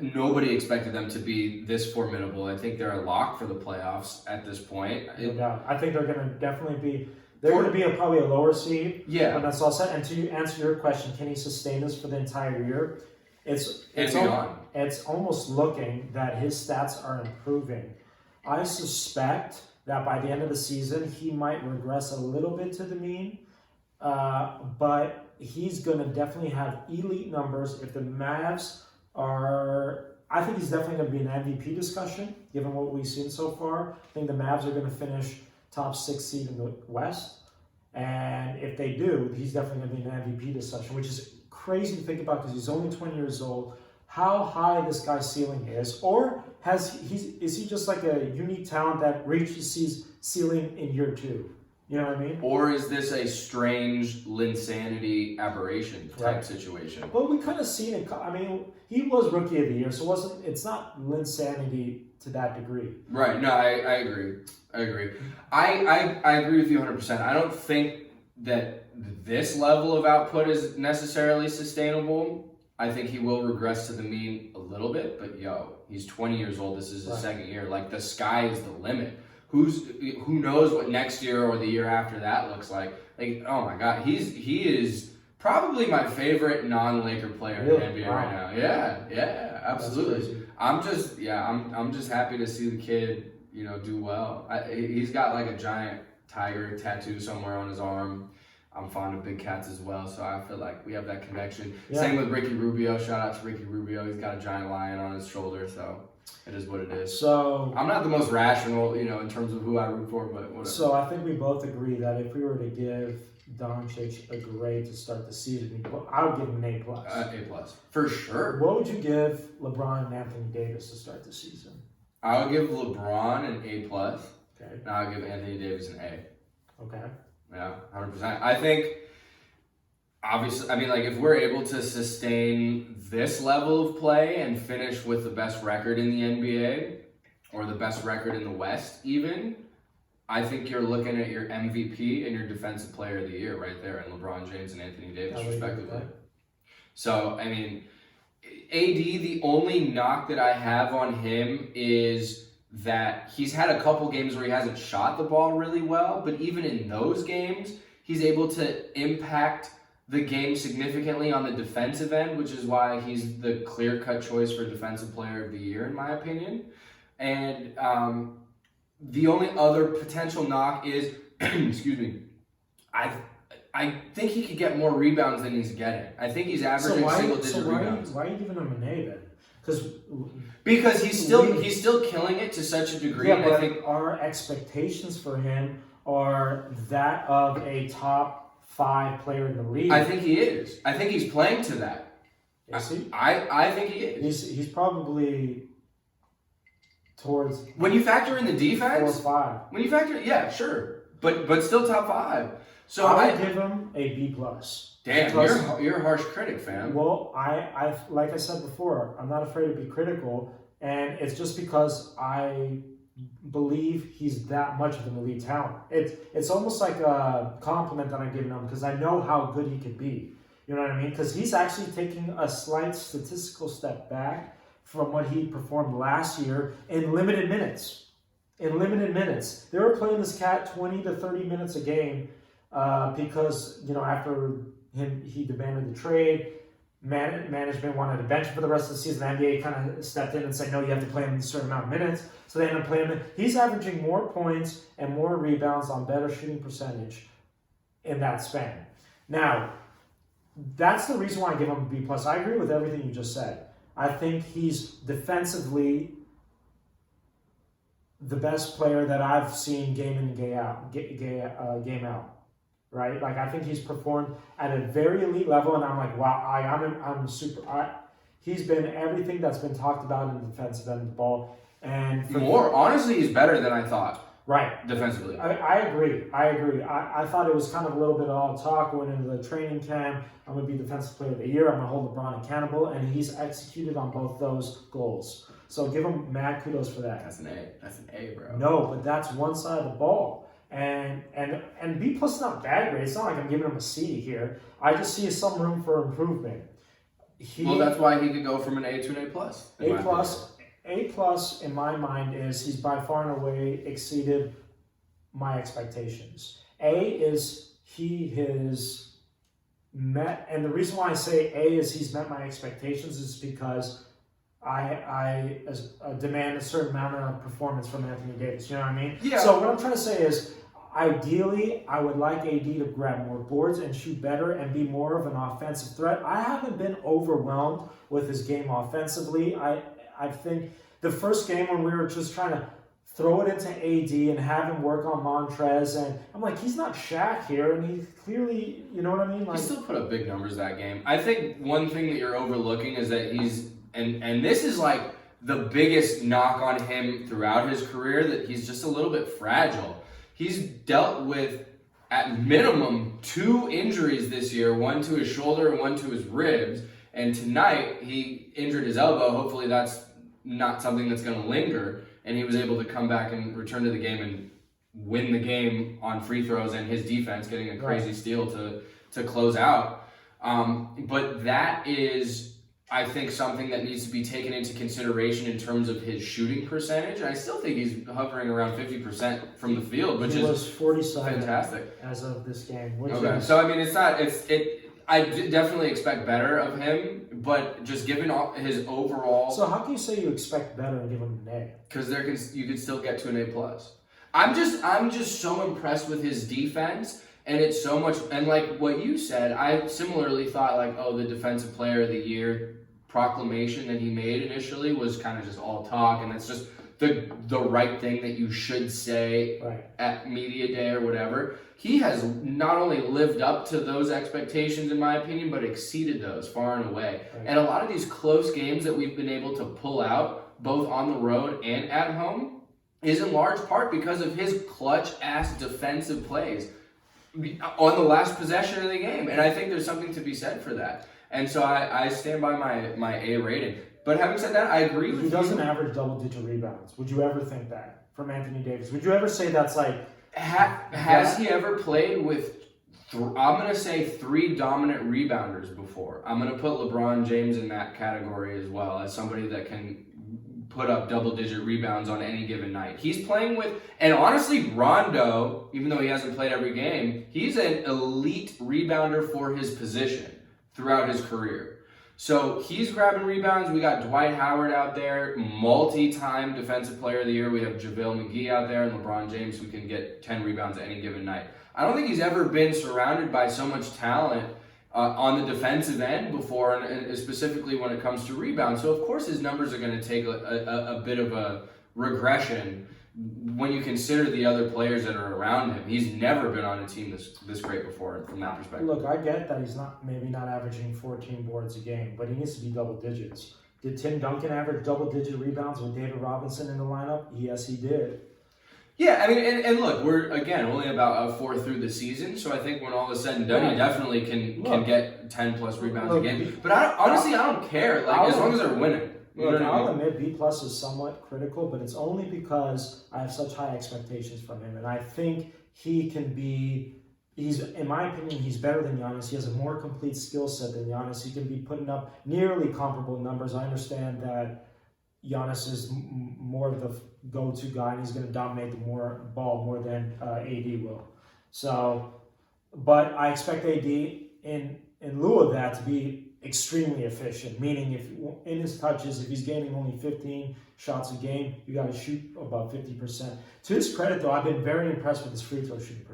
nobody expected them to be this formidable. I think they're a lock for the playoffs at this point. I think they're going to definitely be. They're going to be probably a lower seed. Yeah, when that's all set. And to answer your question, can he sustain this for the entire year? It's almost looking that his stats are improving. I suspect that by the end of the season, he might regress a little bit to the mean, but he's going to definitely have elite numbers. If the Mavs are, I think he's definitely going to be an MVP discussion, given what we've seen so far. I think the Mavs are going to finish top 6 seed in the West. And if they do, he's definitely going to be an MVP discussion, which is crazy to think about because he's only 20 years old. How high this guy's ceiling is, or is he just like a unique talent that reaches his ceiling in year 2? You know what I mean? Or is this a strange Linsanity aberration type situation? Well, we kind of seen it. I mean, he was Rookie of the Year, so it's not Linsanity to that degree. Right. No, I agree. I agree with you 100%. I don't think that this level of output is necessarily sustainable. I think he will regress to the mean a little bit, but he's 20 years old. This is his second year. Like, the sky is the limit. Who knows what next year or the year after that looks like? Like, oh my God, he is probably my favorite non-Laker player in the NBA right now. Yeah, absolutely. I'm just happy to see the kid, do well. He's got like a giant tiger tattoo somewhere on his arm. I'm fond of big cats as well, so I feel like we have that connection. Yeah. Same with Ricky Rubio. Shout out to Ricky Rubio. He's got a giant lion on his shoulder, so it is what it is. So I'm not the most rational, in terms of who I root for, but whatever. So I think we both agree that if we were to give Doncic a grade to start the season, I would give him an A+. A+, for sure. What would you give LeBron and Anthony Davis to start the season? I would give LeBron an A+. Okay. And I would give Anthony Davis an A. Okay. Yeah, 100%. I think, obviously, if we're able to sustain this level of play and finish with the best record in the NBA, or the best record in the West even, I think you're looking at your MVP and your Defensive Player of the Year right there, and LeBron James and Anthony Davis, respectively. So, AD, the only knock that I have on him is that he's had a couple games where he hasn't shot the ball really well, but even in those games, he's able to impact the game significantly on the defensive end, which is why he's the clear-cut choice for Defensive Player of the Year, in my opinion. And the only other potential knock is, excuse me, I think he could get more rebounds than he's getting. I think he's averaging single-digit rebounds. Why are you giving him an A then? Because he's still killing it to such a degree. Yeah, but I think our expectations for him are that of a top 5 player in the league. I think he is. I think he's playing to that. Is he? I think he is. He's probably towards. When you factor in the defense, 4 or 5. When you factor, yeah, sure, but still top 5. So I would give him a B+. Damn, you're a harsh critic, fam. Well, I like I said before, I'm not afraid to be critical, and it's just because I believe he's that much of an elite talent. It's almost like a compliment that I'm giving him because I know how good he could be. You know what I mean? Because he's actually taking a slight statistical step back from what he performed last year in limited minutes. They were playing this cat 20 to 30 minutes a game because, after he demanded the trade, management wanted to bench him for the rest of the season. The NBA kind of stepped in and said, no, you have to play him a certain amount of minutes. So they ended up playing him. He's averaging more points and more rebounds on better shooting percentage in that span. Now, that's the reason why I give him a B+. I agree with everything you just said. I think he's defensively the best player that I've seen game in and game out. Right? Like, I think he's performed at a very elite level, and I'm like, wow, he's been everything that's been talked about in the defensive end of the ball. And honestly, he's better than I thought. Right. Defensively. I agree. I thought it was kind of a little bit all talk going into the training camp. I'm going to be Defensive Player of the Year. I'm going to hold LeBron accountable, and he's executed on both those goals. So give him mad kudos for that. That's an A, bro. No, but that's one side of the ball. And B+ is not bad grade. It's not like I'm giving him a C here. I just see some room for improvement. That's why he could go from an A to an A+. A+ in my mind is he's by far and away exceeded my expectations. A is he has met, and the reason why I say A is he's met my expectations is because I demand a certain amount of performance from Anthony Davis. You know what I mean? Yeah. So what I'm trying to say is, ideally, I would like AD to grab more boards and shoot better and be more of an offensive threat. I haven't been overwhelmed with his game offensively. I think the first game when we were just trying to throw it into AD and have him work on Montrez, and I'm like, he's not Shaq here, and he clearly, you know what I mean? Like, he still put up big numbers that game. I think one thing that you're overlooking is that he's, and this is like the biggest knock on him throughout his career, that he's just a little bit fragile. He's dealt with, at minimum, 2 injuries this year, one to his shoulder and one to his ribs. And tonight, he injured his elbow. Hopefully that's not something that's going to linger. And he was able to come back and return to the game and win the game on free throws and his defense getting a crazy steal to close out. But that is, I think, something that needs to be taken into consideration in terms of his shooting percentage. I still think he's hovering around 50% from the field, which is 47 fantastic as of this game. Okay, so I mean, I definitely expect better of him, but just given his overall. So how can you say you expect better and give him an A? Because you could still get to an A+. I'm just so impressed with his defense. And it's so much, and like what you said, I similarly thought like, oh, the Defensive Player of the Year proclamation that he made initially was kind of just all talk, and that's just the right thing that you should say at media day or whatever. He has not only lived up to those expectations, in my opinion, but exceeded those far and away. Right. And a lot of these close games that we've been able to pull out, both on the road and at home, is in large part because of his clutch-ass defensive plays on the last possession of the game. And I think there's something to be said for that. And so I stand by my A rating. But having said that, I agree with you. He doesn't average double-digit rebounds. Would you ever think that from Anthony Davis? Would you ever say that's like... Has he ever played with, I'm going to say, 3 dominant rebounders before? I'm going to put LeBron James in that category as well, as somebody that can put up double-digit rebounds on any given night. He's playing with, and honestly, Rondo, even though he hasn't played every game, he's an elite rebounder for his position throughout his career. So he's grabbing rebounds. We got Dwight Howard out there, multi-time Defensive Player of the Year. We have JaVale McGee out there and LeBron James who can get 10 rebounds any given night. I don't think he's ever been surrounded by so much talent on the defensive end before, and specifically when it comes to rebounds. So, of course, his numbers are going to take a bit of a regression when you consider the other players that are around him. He's never been on a team this great before from that perspective. Look, I get that he's maybe not averaging 14 boards a game, but he needs to be double digits. Did Tim Duncan average double-digit rebounds with David Robinson in the lineup? Yes, he did. Yeah, I mean, and look, we're, again, only about a fourth through the season, so I think when all is said and done, he definitely can get 10-plus rebounds a game. But honestly, I don't care, like, as long as they're winning. Look, I'll admit B+ is somewhat critical, but it's only because I have such high expectations from him, and I think he can be, in my opinion, he's better than Giannis. He has a more complete skill set than Giannis. He can be putting up nearly comparable numbers. I understand that Giannis is more of the go-to guy, and he's going to dominate the ball more than AD will. So, but I expect AD in lieu of that to be extremely efficient, meaning if in his touches, if he's gaining only 15 shots a game, you got to shoot about 50%. To his credit, though, I've been very impressed with his free throw shooting.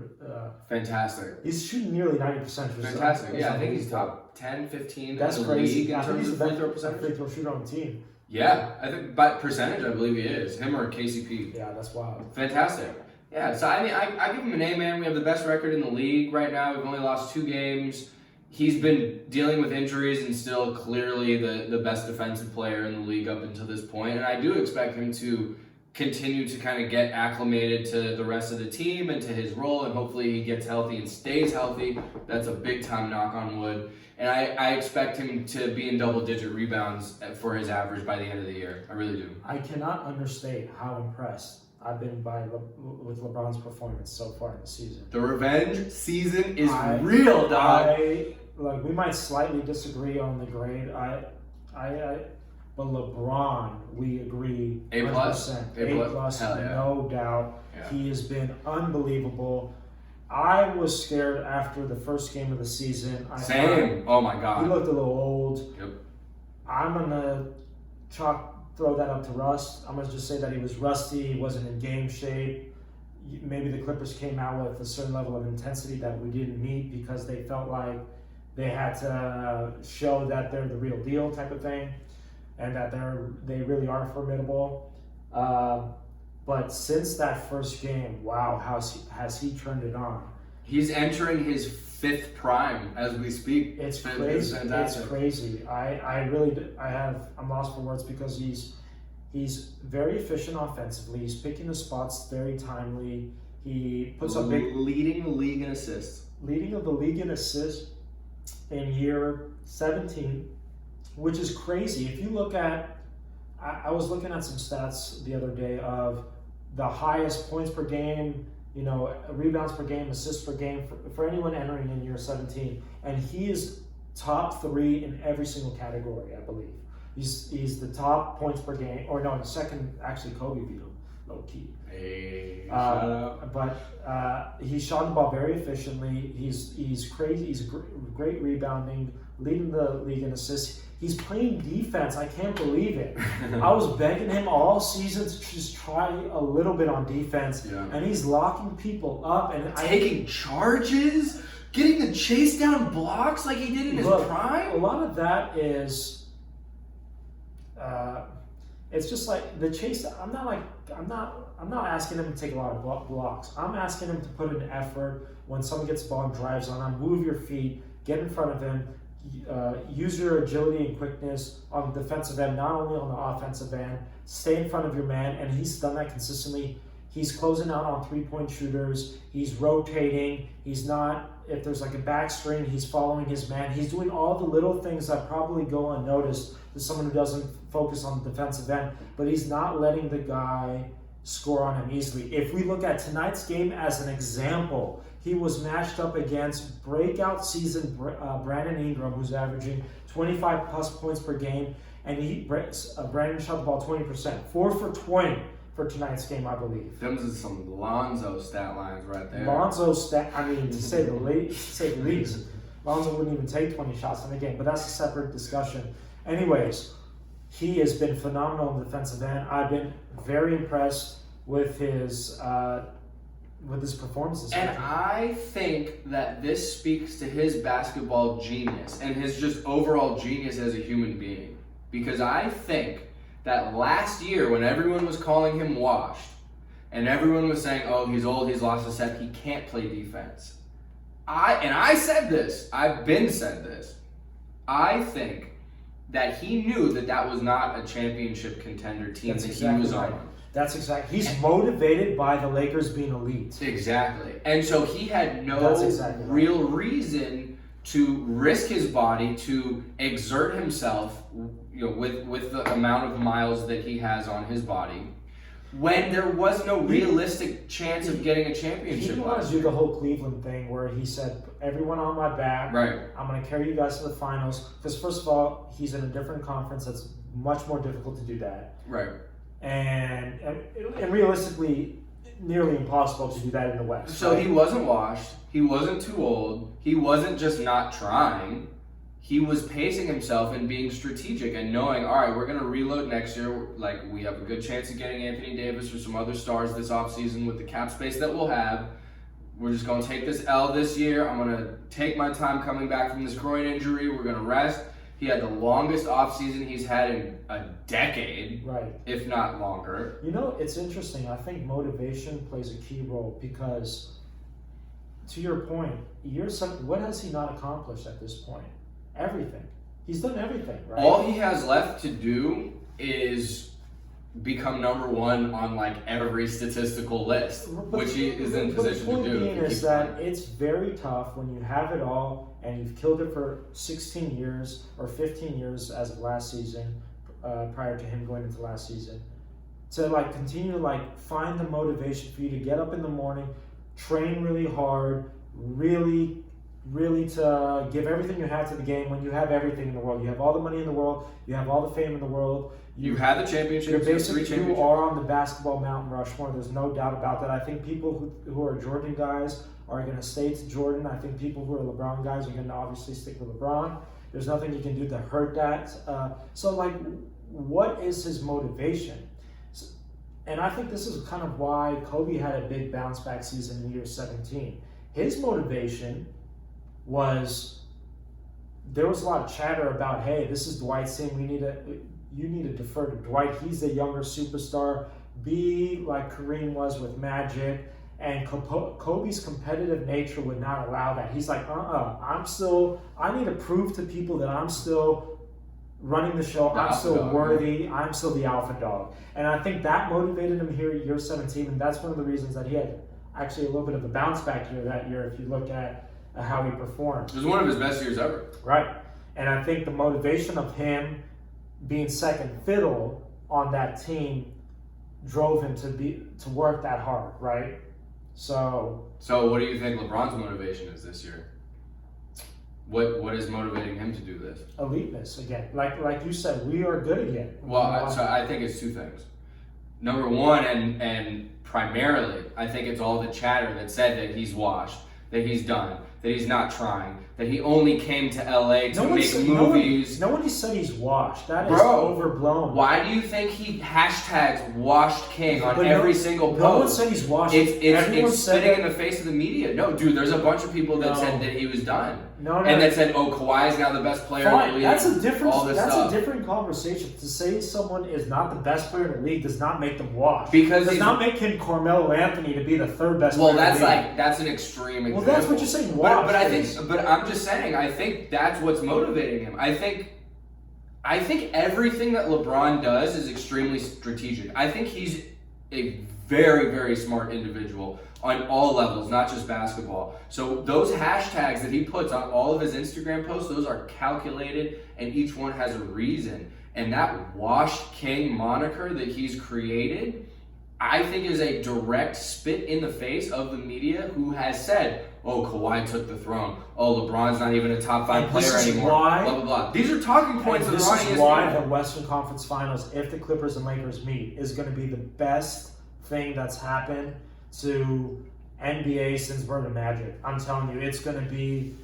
Fantastic. He's shooting nearly 90%. Fantastic. Yeah, I think he's top 10, 15 That's in the crazy. league in terms of free throw percentage. Free throw shooter on the team. Yeah, I think by percentage, I believe he is. Him or KCP. Yeah, that's wild. Fantastic. Yeah, so I mean, I give him an A, man. We have the best record in the league right now. We've only lost 2 games. He's been dealing with injuries and still clearly the best defensive player in the league up until this point. And I do expect him to continue to kind of get acclimated to the rest of the team and to his role, and hopefully he gets healthy and stays healthy. That's a big time knock on wood. And I expect him to be in double-digit rebounds for his average by the end of the year. I really do. I cannot understate how impressed I've been with LeBron's performance so far in the season. The revenge season is real, dog. We might slightly disagree on the grade. But LeBron, we agree. A+. 100%. A+, no doubt. Yeah. He has been unbelievable. I was scared after the first game of the season. Same. Oh my God. He looked a little old. Yep. I'm gonna throw that up to rust. I'm going to just say that he was rusty, he wasn't in game shape. Maybe the Clippers came out with a certain level of intensity that we didn't meet because they felt like they had to show that they're the real deal type of thing and that they really are formidable. But since that first game, wow, has he turned it on? He's entering his 5th prime as we speak. It's crazy. It's crazy. I'm lost for words because he's very efficient offensively. He's picking the spots very timely. He puts up leading the league in assists. Leading of the league in assists in year 17, which is crazy. If you look at, I was looking at some stats the other day of the highest points per game, rebounds per game, assists per game for anyone entering in year 17, and he is top 3 in every single category, I believe. He's the top points per game, or no, second. Actually, Kobe beat him, low key. Hey, shout out. But he shot the ball very efficiently. He's crazy. He's great rebounding, leading the league in assists. He's playing defense. I can't believe it. I was begging him all season to just try a little bit on defense, and he's locking people up and taking charges, getting the chase down blocks like he did in his prime. A lot of that is. It's just like the chase. I'm not asking him to take a lot of blocks. I'm asking him to put in effort when someone gets the ball and drives on him. Move your feet, get in front of him, use your agility and quickness on the defensive end, not only on the offensive end. Stay in front of your man, and he's done that consistently. He's closing out on 3-point shooters. He's rotating. He's not. If there's like a back screen, he's following his man. He's doing all the little things that probably go unnoticed to someone who doesn't focus on the defensive end, but he's not letting the guy score on him easily. If we look at tonight's game as an example, he was matched up against breakout season Brandon Ingram, who's averaging 25 plus points per game, and Brandon shot the ball 20%, 4 for 20 for tonight's game, I believe. Those are some Lonzo stat lines right there. To say the least, Lonzo wouldn't even take 20 shots in the game, but that's a separate discussion. Anyways, he has been phenomenal on the defensive end. I've been very impressed with his performances. And I think that this speaks to his basketball genius and his just overall genius as a human being. Because I think that last year when everyone was calling him washed and everyone was saying, oh, he's old, he's lost his step, he can't play defense. I said this, I've been said this. I think that he knew that was not a championship contender team he was on. That's exactly. He's motivated by the Lakers being elite. Exactly. And so he had no real reason to risk his body, to exert himself, with the amount of miles that he has on his body, when there was no realistic chance of getting a championship. He didn't want to do the whole Cleveland thing where he said, everyone on my back, right. I'm going to carry you guys to the finals. Because first of all, he's in a different conference that's much more difficult to do that. Right. And realistically, nearly impossible to do that in the West. So he wasn't washed. He wasn't too old. He wasn't just not trying. He was pacing himself and being strategic and knowing, all right, we're going to reload next year. Like, we have a good chance of getting Anthony Davis or some other stars this offseason with the cap space that we'll have. We're just going to take this L this year. I'm going to take my time coming back from this groin injury. We're going to rest. He had the longest offseason he's had in a decade, right? If not longer. It's interesting. I think motivation plays a key role because, to your point, what has he not accomplished at this point? Everything. He's done everything, right? All he has left to do is become number one on like every statistical list, which he is in position to do. The point being is that it's very tough when you have it all and you've killed it for 16 years or 15 years as of last season, prior to him going into last season, to like continue to like find the motivation for you to get up in the morning, train really hard, really to give everything you have to the game when you have everything in the world. You have all the money in the world. You have all the fame in the world. You had the championship. You are on the basketball Mount Rushmore. There's no doubt about that. I think people who are Jordan guys are going to stay to Jordan. I think people who are LeBron guys are going to obviously stick with LeBron. There's nothing you can do to hurt that. So like, what is his motivation? And I think this is kind of why Kobe had a big bounce back season in year 17. His motivation was, there was a lot of chatter about, hey, this is Dwight's team. You need to defer to Dwight. He's the younger superstar. Be like Kareem was with Magic. And Kobe's competitive nature would not allow that. He's like, I need to prove to people that I'm still running the show. I'm still worthy. I'm still the alpha dog. And I think that motivated him here at year 17. And that's one of the reasons that he had actually a little bit of a bounce back year that year if you look at how he performed. It was one of his best years ever. Right. And I think the motivation of him being second fiddle on that team drove him to work that hard, right? So what do you think LeBron's motivation is this year? What is motivating him to do this? Eliteness again. Like you said, we are good again. Well, so I think it's two things. Number one, and primarily, I think it's all the chatter that said that he's washed, that he's done, that he's not trying, that he only came to LA to make movies. No one said he's washed. That is overblown. Why do you think he hashtags washed king on every single post? No one said he's washed. It's spitting in the face of the media. No, dude, there's a bunch of people that said that he was done. And that said, Kawhi is now the best player in the league. That's a different conversation. To say someone is not the best player in the league does not make them washed. Because does not make him Carmelo Anthony to be the third best player in the league. Well, that's an extreme example. Well, that's what you're saying. Washed. But I'm just saying, I think that's what's motivating him. I think everything that LeBron does is extremely strategic. I think he's a very, very smart individual on all levels, not just basketball. So those hashtags that he puts on all of his Instagram posts, those are calculated, and each one has a reason. And that washed king moniker that he's created, I think is a direct spit in the face of the media who has said, Kawhi took the throne. LeBron's not even a top 5 player anymore. Blah, blah, blah. These are talking points that are on ESPN. This is why the Western Conference Finals, if the Clippers and Lakers meet, is going to be the best thing that's happened to NBA since Bird and Magic. I'm telling you, it's going to be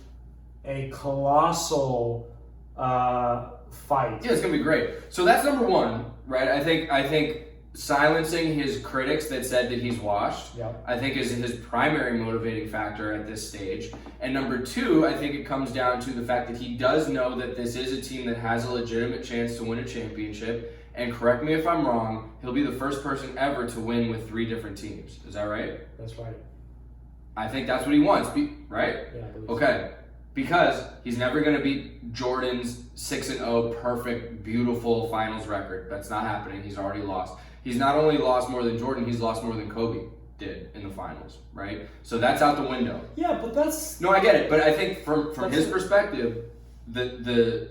a colossal fight. Yeah, it's going to be great. So that's number one, right? I think silencing his critics that said that he's washed, I think is his primary motivating factor at this stage. And number two, I think it comes down to the fact that he does know that this is a team that has a legitimate chance to win a championship. And correct me if I'm wrong, he'll be the first person ever to win with 3 different teams. Is that right? That's right. I think that's what he wants, right? Yeah, I believe okay. Because he's never going to beat Jordan's 6-0 perfect, beautiful finals record. That's not happening. He's already lost. He's not only lost more than Jordan, he's lost more than Kobe did in the finals, right? So that's out the window. Yeah, but that's... No, I get it. But I think from his perspective, the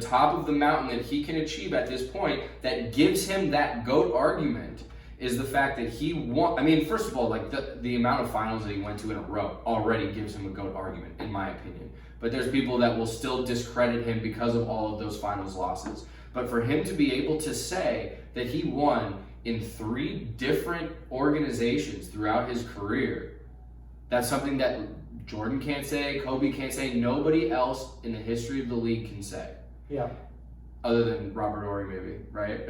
top of the mountain that he can achieve at this point that gives him that GOAT argument is the fact that he won. I mean, first of all, like the amount of finals that he went to in a row already gives him a GOAT argument, in my opinion. But there's people that will still discredit him because of all of those finals losses. But for him to be able to say that he won in 3 different organizations throughout his career, that's something that Jordan can't say, Kobe can't say, nobody else in the history of the league can say. Yeah. Other than Robert Horry, maybe, right?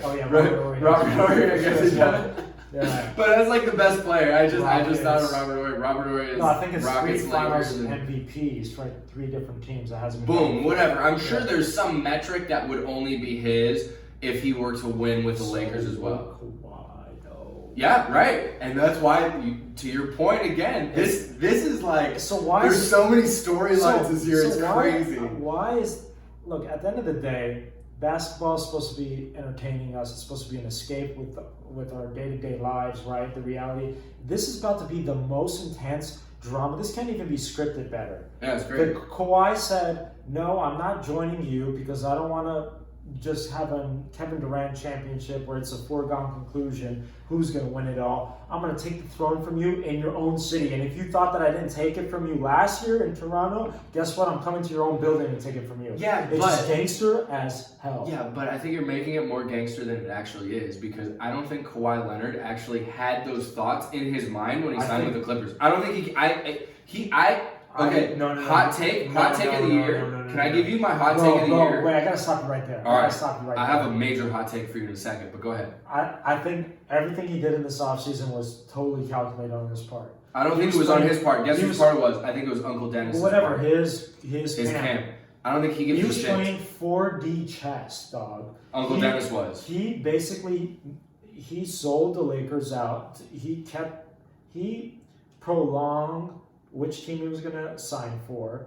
Oh yeah, Robert Horry. Robert Horry, I guess. Yeah. But that's like the best player. I just thought of Robert Horry. Robert Horry is. No, I think it's Rockets, 3 finals MVPs for 3 different teams. That hasn't been. Boom, whatever. I'm sure there's some metric that would only be his if he were to win with the Lakers as well. Yeah, right. And that's why, to your point again, this is like. So why? There's so many storylines this year. It's crazy. Why is? Look, at the end of the day, basketball is supposed to be entertaining us. It's supposed to be an escape with our day-to-day lives, right? The reality. This is about to be the most intense drama. This can't even be scripted better. Yeah, it's great. Kawhi said, no, I'm not joining you because I don't want to just have a Kevin Durant championship where it's a foregone conclusion who's going to win it all. I'm going to take the throne from you in your own city. And if you thought that I didn't take it from you last year in Toronto, guess what? I'm coming to your own building and take it from you. Yeah, it's just gangster as hell. Yeah, but I think you're making it more gangster than it actually is because I don't think Kawhi Leonard actually had those thoughts in his mind when he signed with the Clippers. I don't think Okay, hot take of the year. Can I give you my hot take of the year? Wait, I gotta stop you right there. All right. I have a major hot take for you in a second, but go ahead. I think everything he did in this offseason was totally calculated on his part. I don't think it was on his part. Guess whose part it was? I think it was Uncle Dennis. Whatever, part. his camp. I don't think he gives a shit. He was playing 4D chess, dog. Uncle Dennis was. He basically sold the Lakers out. He prolonged which team he was going to sign for,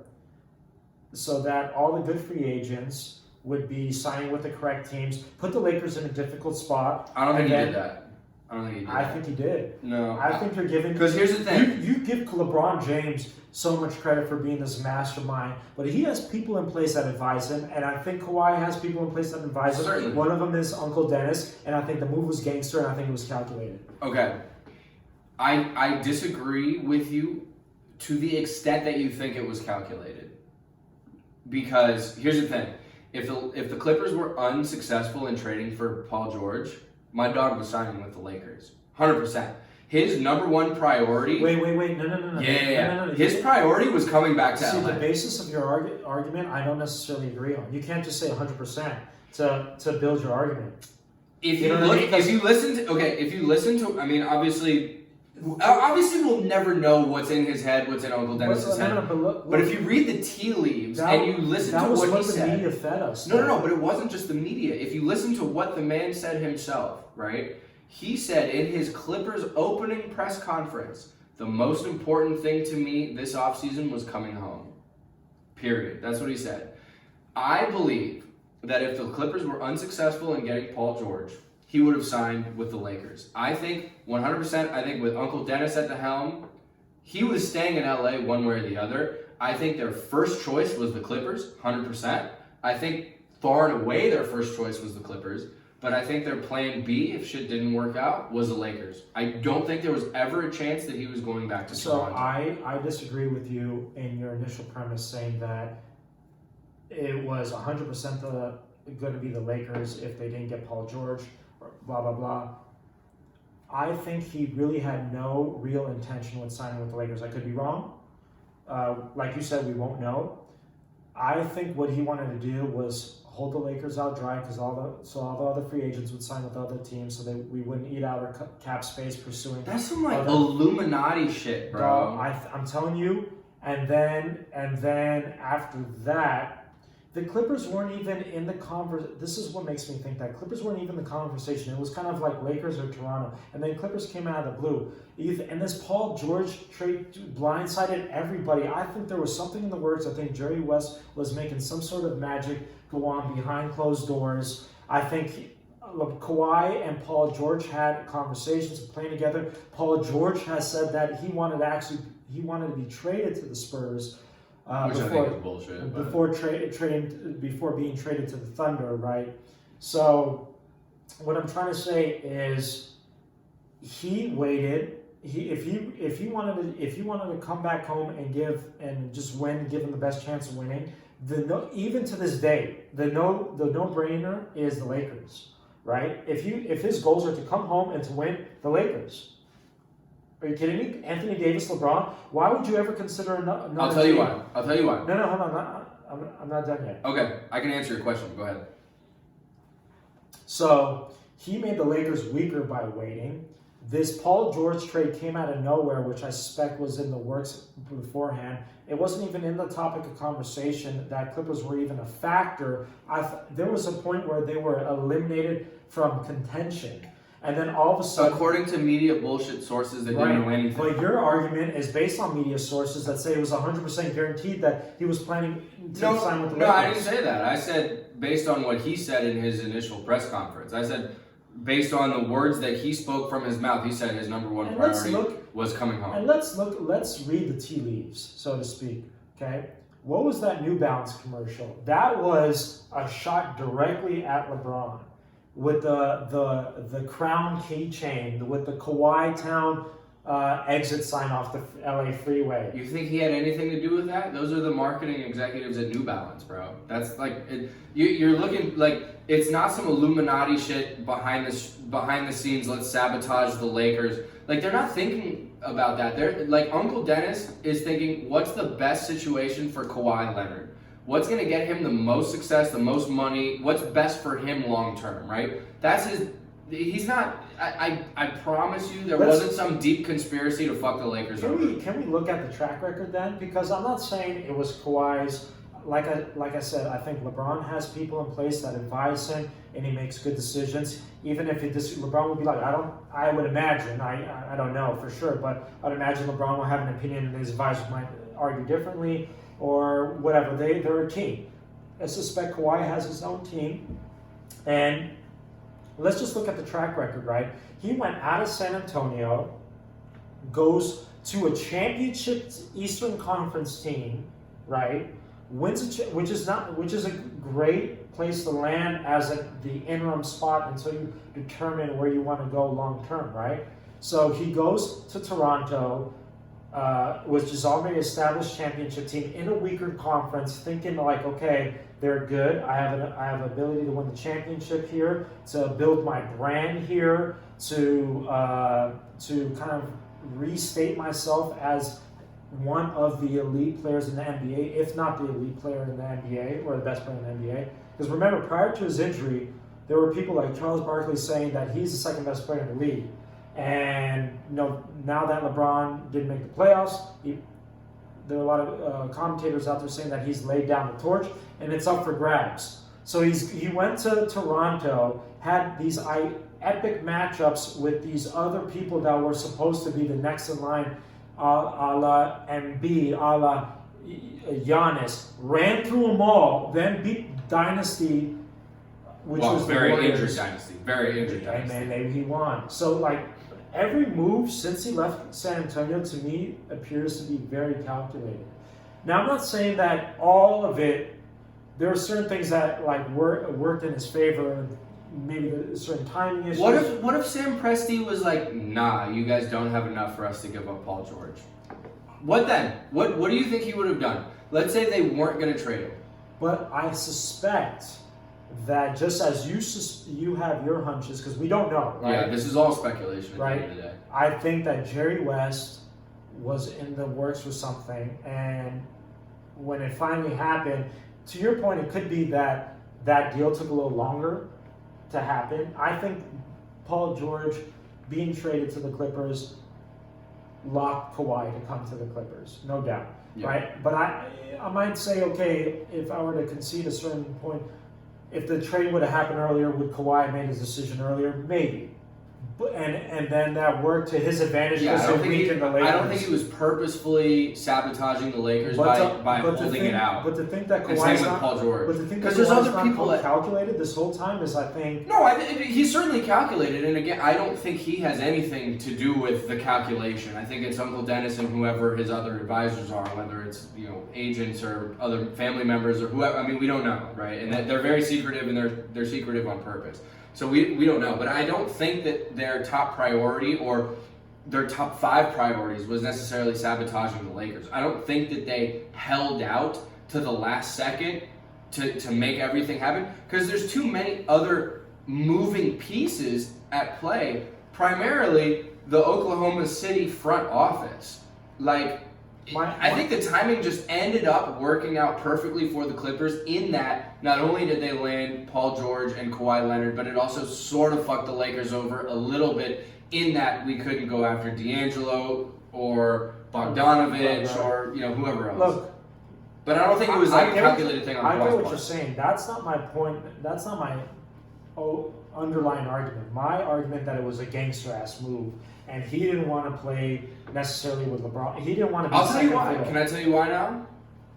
so that all the good free agents would be signing with the correct teams. Put the Lakers in a difficult spot. I don't think he did that. I think he did. No. I think you're giving... Because here's the thing. You give LeBron James so much credit for being this mastermind, but he has people in place that advise him, and I think Kawhi has people in place that advise him. Certainly. One of them is Uncle Dennis, and I think the move was gangster, and I think it was calculated. Okay. I disagree with you to the extent that you think it was calculated. Because here's the thing. If the Clippers were unsuccessful in trading for Paul George, my dog was signing with the Lakers. 100%. His number one priority... Wait. No. Yeah. No. His priority was coming back to LA. The basis of your argument, I don't necessarily agree on. You can't just say 100% to build your argument. If you listen to, I mean, obviously we'll never know what's in his head, what's in Uncle Dennis's head. But if you read the tea leaves and you listen to what he said, the media fed us. No, but it wasn't just the media. If you listen to what the man said himself, right? He said in his Clippers opening press conference, the most important thing to me this offseason was coming home. Period. That's what he said. I believe that if the Clippers were unsuccessful in getting Paul George, he would have signed with the Lakers. I think 100%, I think with Uncle Dennis at the helm, he was staying in LA one way or the other. I think their first choice was the Clippers, 100%. I think far and away their first choice was the Clippers. But I think their plan B, if shit didn't work out, was the Lakers. I don't think there was ever a chance that he was going back to Toronto. So I disagree with you in your initial premise saying that it was 100% going to be the Lakers if they didn't get Paul George, or blah, blah, blah. I think he really had no real intention with signing with the Lakers. I could be wrong. Like you said, we won't know. I think what he wanted to do was hold the Lakers out dry because all the other free agents would sign with other teams, so that we wouldn't eat out our cap space pursuing. That's some Illuminati shit, bro. I'm telling you. And then after that, the Clippers weren't even in the conversation. This is what makes me think that Clippers weren't even in the conversation. It was kind of like Lakers or Toronto, and then Clippers came out of the blue. And this Paul George trade blindsided everybody. I think there was something in the works. I think Jerry West was making some sort of magic go on behind closed doors. I think Kawhi and Paul George had conversations playing together. Paul George has said that he wanted to be traded to the Spurs. Which I think is bullshit. Before being traded to the Thunder, right? So what I'm trying to say is he waited. If he wanted to come back home and just win, give him the best chance of winning. Even to this day, the no-brainer is the Lakers, right? If his goals are to come home and to win, the Lakers. Are you kidding me? Anthony Davis, LeBron. Why would you ever consider another? I'll tell you why. No, hold on. I'm not done yet. Okay, I can answer your question. Go ahead. So he made the Lakers weaker by waiting. This Paul George trade came out of nowhere, which I suspect was in the works beforehand. It wasn't even in the topic of conversation that Clippers were even a factor. There was a point where they were eliminated from contention. And then all of a sudden... According to media bullshit sources that didn't know anything. But your argument is based on media sources that say it was 100% guaranteed that he was planning to sign with the Lakers. No, I didn't say that. I said based on what he said in his initial press conference. I said based on the words that he spoke from his mouth, he said his number one priority was coming home. And let's read the tea leaves, so to speak, okay? What was that New Balance commercial? That was a shot directly at LeBron. With the crown keychain, with the Kawhi Town exit sign off the LA freeway. You think he had anything to do with that? Those are the marketing executives at New Balance, bro. That's like you're looking like it's not some Illuminati shit behind the scenes. Let's sabotage the Lakers. Like they're not thinking about that. They're like Uncle Dennis is thinking, what's the best situation for Kawhi Leonard? what's going to get him the most success, the most money, what's best for him long term, right? That's his. He's not. I promise you, there wasn't some deep conspiracy to fuck the Lakers over. Can we look at the track record then? Because I'm not saying it was Kawhi's. Like I said, I think LeBron has people in place that advise him, and he makes good decisions. Even if LeBron would be like, I would imagine, I don't know for sure, but I'd imagine LeBron will have an opinion, and his advisors might argue differently, or whatever. They're a team. I suspect Kawhi has his own team, and let's just look at the track record, right? He went out of San Antonio, goes to a championship Eastern Conference team, right? Wins which is a great place to land as the interim spot until you determine where you want to go long term, right? So he goes to Toronto, which is already established championship team in a weaker conference, thinking like, okay, they're good. I have ability to win the championship here, to build my brand here, to kind of restate myself as one of the elite players in the NBA, if not the elite player in the NBA, or the best player in the NBA. Because remember, prior to his injury, there were people like Charles Barkley saying that he's the second best player in the league. And now that LeBron didn't make the playoffs, there are a lot of commentators out there saying that he's laid down the torch, and it's up for grabs. So he went to Toronto, had these epic matchups with these other people that were supposed to be the next in line, a la Embiid, a la Giannis, ran through them all, then beat Dynasty, which was very the injured Dynasty. Very injured Dynasty. And maybe he won. So like every move since he left San Antonio to me appears to be very calculated. Now I'm not saying that all of it. There are certain things that like worked in his favor. Maybe certain timing issues. What if Sam Presti was like, nah, you guys don't have enough for us to give up Paul George? What then? What do you think he would have done? Let's say they weren't going to trade him. But I suspect that just as you have your hunches, because we don't know, right? Yeah, this is all speculation at the end of the day. I think that Jerry West was in the works for something, and when it finally happened, to your point, it could be that deal took a little longer to happen. I think Paul George being traded to the Clippers locked Kawhi to come to the Clippers, no doubt, right? But I might say, okay, if I were to concede a certain point, if the trade would have happened earlier, would Kawhi have made his decision earlier? Maybe. And then that worked to his advantage because it weakened the Lakers. I don't think he was purposefully sabotaging the Lakers by holding it out. But to think that Kawhi's not Paul George. But to think that there's other people that calculated this whole time is, I think. No, he's certainly calculated, and again, I don't think he has anything to do with the calculation. I think it's Uncle Dennis and whoever his other advisors are, whether it's agents or other family members or whoever. I mean, we don't know, right? And they're very secretive, and they're secretive on purpose. So we don't know, but I don't think that their top priority or their top 5 priorities was necessarily sabotaging the Lakers. I don't think that they held out to the last second to make everything happen, because there's too many other moving pieces at play, primarily the Oklahoma City front office. I think the timing just ended up working out perfectly for the Clippers in that not only did they land Paul George and Kawhi Leonard, but it also sort of fucked the Lakers over a little bit in that we couldn't go after D'Angelo or Bogdanovich or whoever else. Look, but I don't think it was like a calculated thing on Kawhi's part. I get what you're saying. That's not my point. That's not my underlying argument. My argument that it was a gangster-ass move. And he didn't want to play necessarily with LeBron. He didn't want to be. I'll tell you why. Can I tell you why now?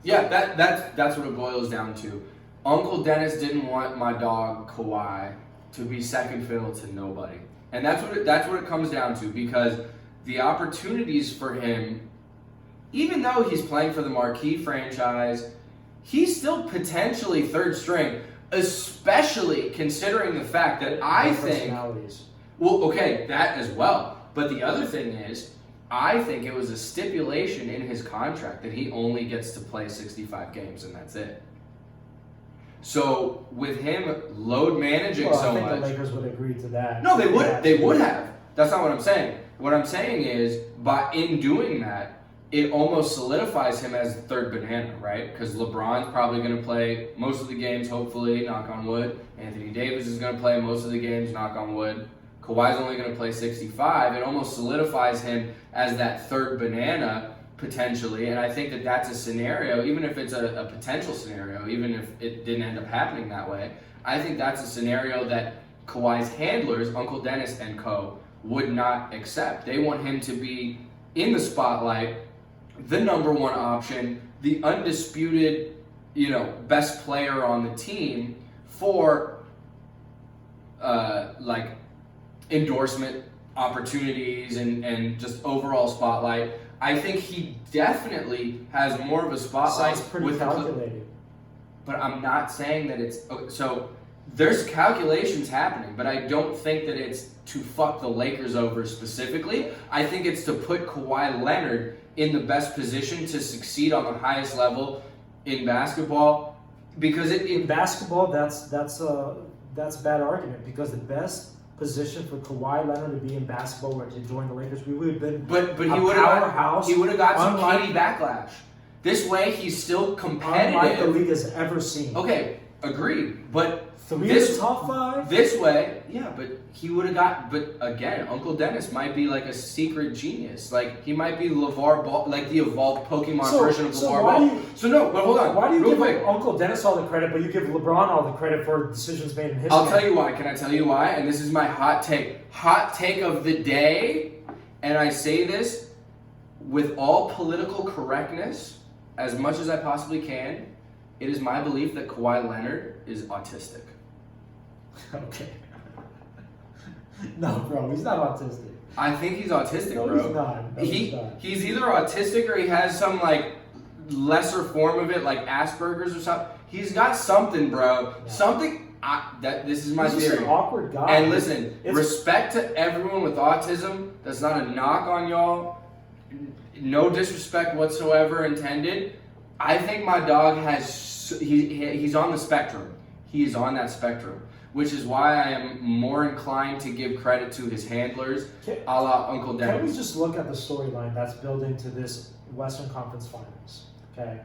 Yeah, that's what it boils down to. Uncle Dennis didn't want my dog Kawhi to be second fiddle to nobody, and that's what it comes down to. Because the opportunities for him, even though he's playing for the marquee franchise, he's still potentially third string, especially considering the fact that I think. Well, okay, that as well. But the other thing is, I think it was a stipulation in his contract that he only gets to play 65 games and that's it. So with him load managing so much, I think the Lakers would agree to that. No, they would. They would have. That's not what I'm saying. What I'm saying is, in doing that, it almost solidifies him as the third banana, right? Because LeBron's probably going to play most of the games, hopefully, knock on wood. Anthony Davis is going to play most of the games, knock on wood. Kawhi's only going to play 65. It almost solidifies him as that third banana, potentially. And I think that that's a scenario, even if it's a potential scenario, even if it didn't end up happening that way, I think that's a scenario that Kawhi's handlers, Uncle Dennis and co., would not accept. They want him to be in the spotlight, the number one option, the undisputed, best player on the team for like endorsement opportunities and just overall spotlight. I think he definitely has more of a spotlight. Sounds pretty calculated. But I'm not saying that it's so. There's calculations happening, but I don't think that it's to fuck the Lakers over specifically. I think it's to put Kawhi Leonard in the best position to succeed on the highest level in basketball. Because in basketball, that's a bad argument, because the best position for Kawhi Leonard to be in basketball or to join the Lakers, we would have been but he would have got some KD backlash. This way, he's still competitive. Unlike the league has ever seen. Okay, agreed. But this top 5? This way, yeah, but he would have got. But again, Uncle Dennis might be like a secret genius. Like, he might be LeVar Ball, like the evolved Pokemon version of LeVar Ball. But hold on. Why do you give Uncle Dennis all the credit, but you give LeBron all the credit for decisions made in history? I'll tell you why. Can I tell you why? And this is my hot take. Hot take of the day. And I say this with all political correctness, as much as I possibly can. It is my belief that Kawhi Leonard is autistic. Okay. No, bro, he's not autistic. I think he's autistic, no, bro. He's not. No, he's not. He's either autistic or he has some like lesser form of it, like Asperger's or something. He's got something, bro. No. Something. This is my he's theory. Just an awkward guy. And listen, respect to everyone with autism. That's not a knock on y'all. No disrespect whatsoever intended. I think my dog has. He's on the spectrum. He is on that spectrum, which is why I am more inclined to give credit to his handlers, a la Uncle Dennis. Can we just look at the storyline that's built into this Western Conference Finals? Okay,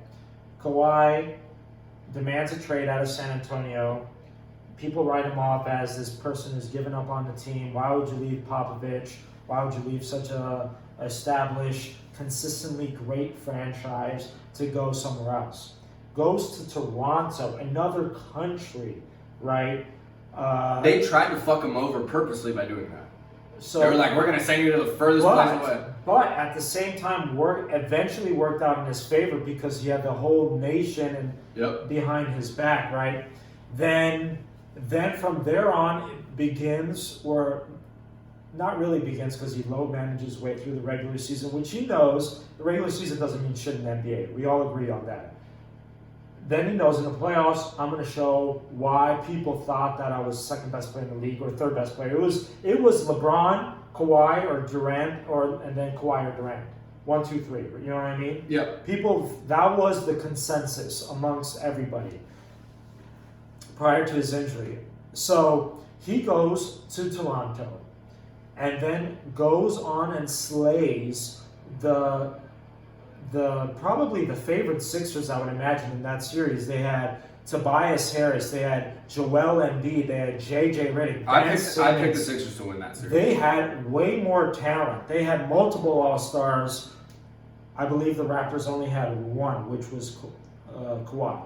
Kawhi demands a trade out of San Antonio. People write him off as this person who's given up on the team. Why would you leave Popovich? Why would you leave such a established, consistently great franchise to go somewhere else? Goes to Toronto, another country, right? They tried to fuck him over purposely by doing that. So they were like, we're going to send you to the furthest place away. But at the same time, eventually worked out in his favor because he had the whole nation behind his back, right? Then from there on, it begins, or not really begins, because he low manages his way through the regular season, which he knows the regular season doesn't mean shit in the NBA. We all agree on that. Then he knows in the playoffs, I'm going to show why people thought that I was second best player in the league or third best player. It was LeBron, Kawhi, or Durant, and then Kawhi or Durant. 1, 2, 3. You know what I mean? Yeah. That was the consensus amongst everybody prior to his injury. So he goes to Toronto and then goes on and slays the probably the favorite Sixers, I would imagine, in that series. They had Tobias Harris, they had Joel Embiid, they had JJ Redick. I picked the Sixers to win that series. They had way more talent. They had multiple All-Stars. I believe the Raptors only had one, which was Kawhi.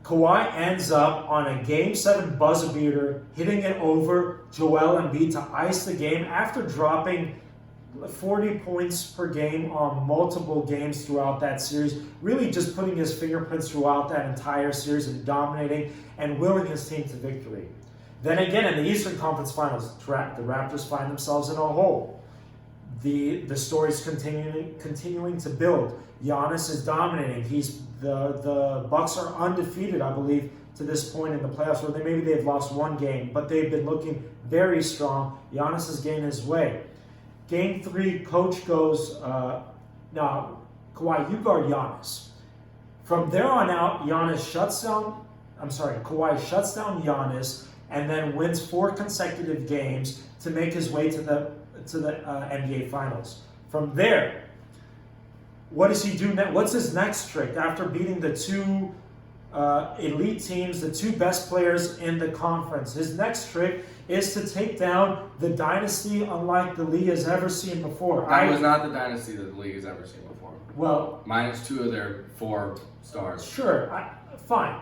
Kawhi ends up on a Game 7 buzzer beater, hitting it over Joel Embiid to ice the game after dropping 40 points per game on multiple games throughout that series, really just putting his fingerprints throughout that entire series and dominating and willing his team to victory. Then again, in the Eastern Conference Finals, the Raptors find themselves in a hole. The story's continuing to build. Giannis is dominating. The Bucks are undefeated, I believe, to this point in the playoffs, where maybe they've lost one game, but they've been looking very strong. Giannis is gaining his way. Game 3, coach goes, no, Kawhi, you guard Giannis. From there on out, Kawhi shuts down Giannis and then wins 4 consecutive games to make his way to the NBA Finals. From there, what does he do next? What's his next trick after beating the two elite teams, the two best players in the conference? His next trick is to take down the dynasty unlike the league has ever seen before. That was not the dynasty that the league has ever seen before. Well, minus 2 of their 4 stars. Sure, fine.